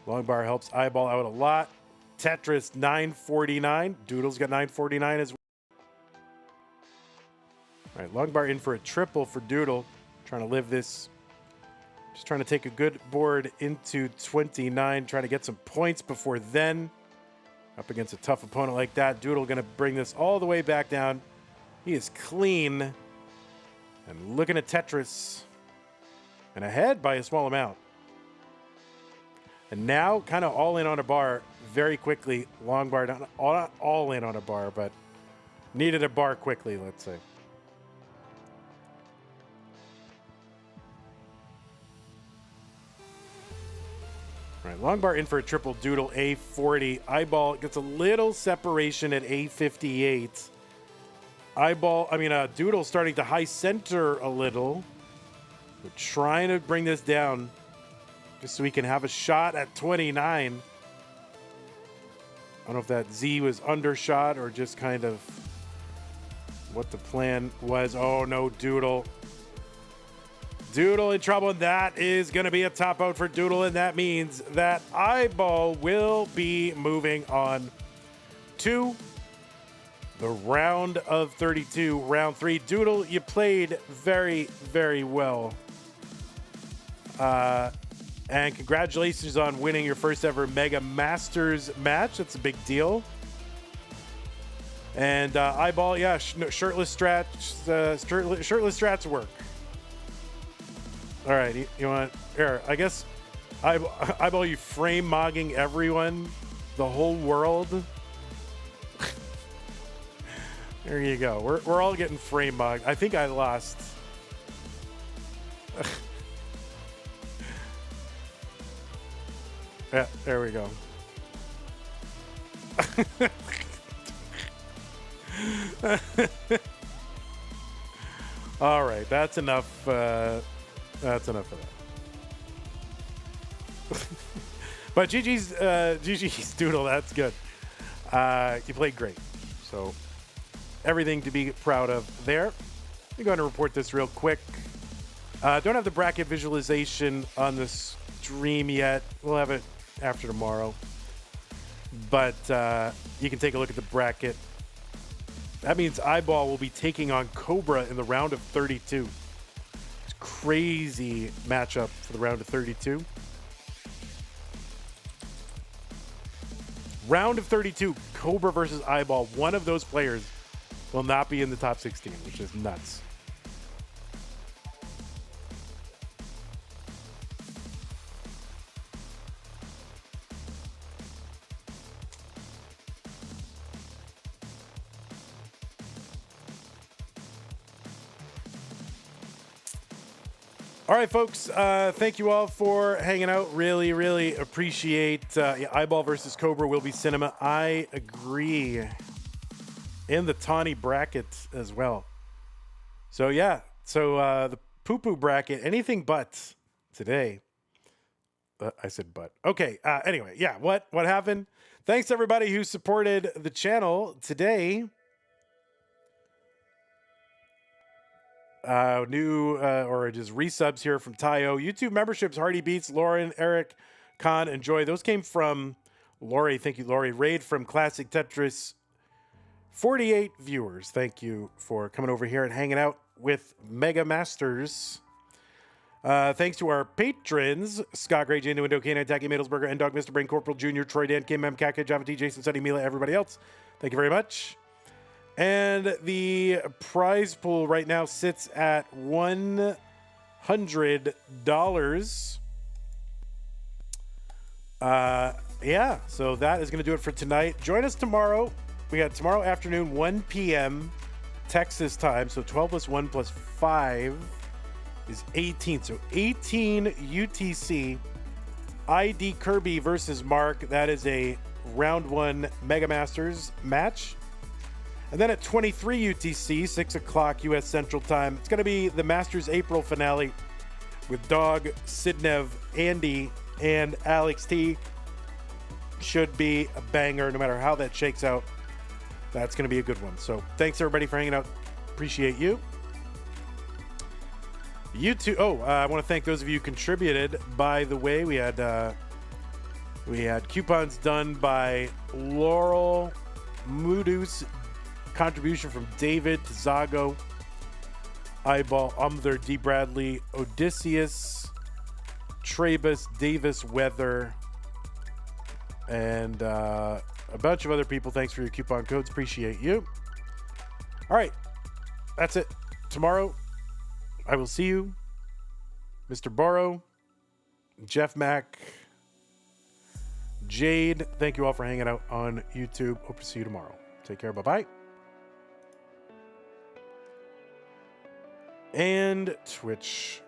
Long bar helps Iball out a lot. Tetris 949. Doodle's got 949 as well. All right, long bar in for a triple for Doodle. Trying to live this. Just trying to take a good board into 29. Trying to get some points before then. Up against a tough opponent like that. Doodle going to bring this all the way back down. He is clean. And looking at Tetris. And ahead by a small amount. And now kind of all in on a bar very quickly. Long bar, not all in on a bar, but needed a bar quickly, let's say. All right, long bar in for a triple Doodle, A40. Iball gets a little separation at A58. Doodle starting to high center a little. We're trying to bring this down just so we can have a shot at 29. I don't know if that Z was undershot or just kind of what the plan was. Oh, no, Doodle. Doodle in trouble, and that is going to be a top out for Doodle, and that means that Iball will be moving on to the round of 32, round 3. Doodle, you played very, very well. And congratulations on winning your first ever Mega Masters match. That's a big deal. And Iball, yeah, shirtless strats work. All right, you want here? I guess Iball, you frame mogging everyone, the whole world. There you go. We're all getting frame mogged. I think I lost. Yeah, there we go. All right, that's enough. That's enough of that. But GG's Doodle, that's good. You played great. So everything to be proud of there. I'm going to report this real quick. Don't have the bracket visualization on the stream yet. We'll have it after tomorrow. But you can take a look at the bracket. That means Iball will be taking on Cobra in the round of 32. It's a crazy matchup for the round of 32. Round of 32, Cobra versus Iball. One of those players will not be in the top 16, which is nuts. All right, folks, thank you all for hanging out. Really, really appreciate Iball versus Cobra will be cinema. I agree. In the Tawny bracket as well. So, yeah. So, the poo-poo bracket, anything but today. I said but. Okay, anyway, yeah, what happened? Thanks, everybody who supported the channel today. New or just resubs here from Tayo. YouTube memberships, Hardy Beats, Lauren, Eric, Khan, and Joy. Those came from Lori. Thank you, Lori. Raid from Classic Tetris. 48 viewers. Thank you for coming over here and hanging out with Mega Masters. Thanks to our patrons, Scott Gray, Jane Window, Canine, Tacky, Middlesburger, N-Dog, Mr. Brain, Corporal Jr., Troy, Dan, Kim, M, Kaka, Java T, Jason, Sunny, Mila, everybody else. Thank you very much. And the prize pool right now sits at $100. Yeah, so that is going to do it for tonight. Join us tomorrow. We got tomorrow afternoon, 1 p.m. Texas time. So 12 plus 1 plus 5 is 18. So 18 UTC. ID Kirby versus Mark. That is a round 1 Mega Masters match. And then at 23 UTC, 6 o'clock U.S. Central Time, it's going to be the Masters April finale with Dog, Sidnev, Andy, and Alex T. Should be a banger no matter how that shakes out. That's going to be a good one. So thanks everybody for hanging out. Appreciate you. I want to thank those of you who contributed. By the way, we had coupons done by Laurel, Moodus, contribution from David, Zago, Iball, Umther, D. Bradley, Odysseus, Trabus, Davis, Weather, and a bunch of other people. Thanks for your coupon codes. Appreciate you. All right. That's it. Tomorrow, I will see you. Mr. Borrow, Jeff Mack, Jade. Thank you all for hanging out on YouTube. Hope to see you tomorrow. Take care. Bye-bye. And Twitch.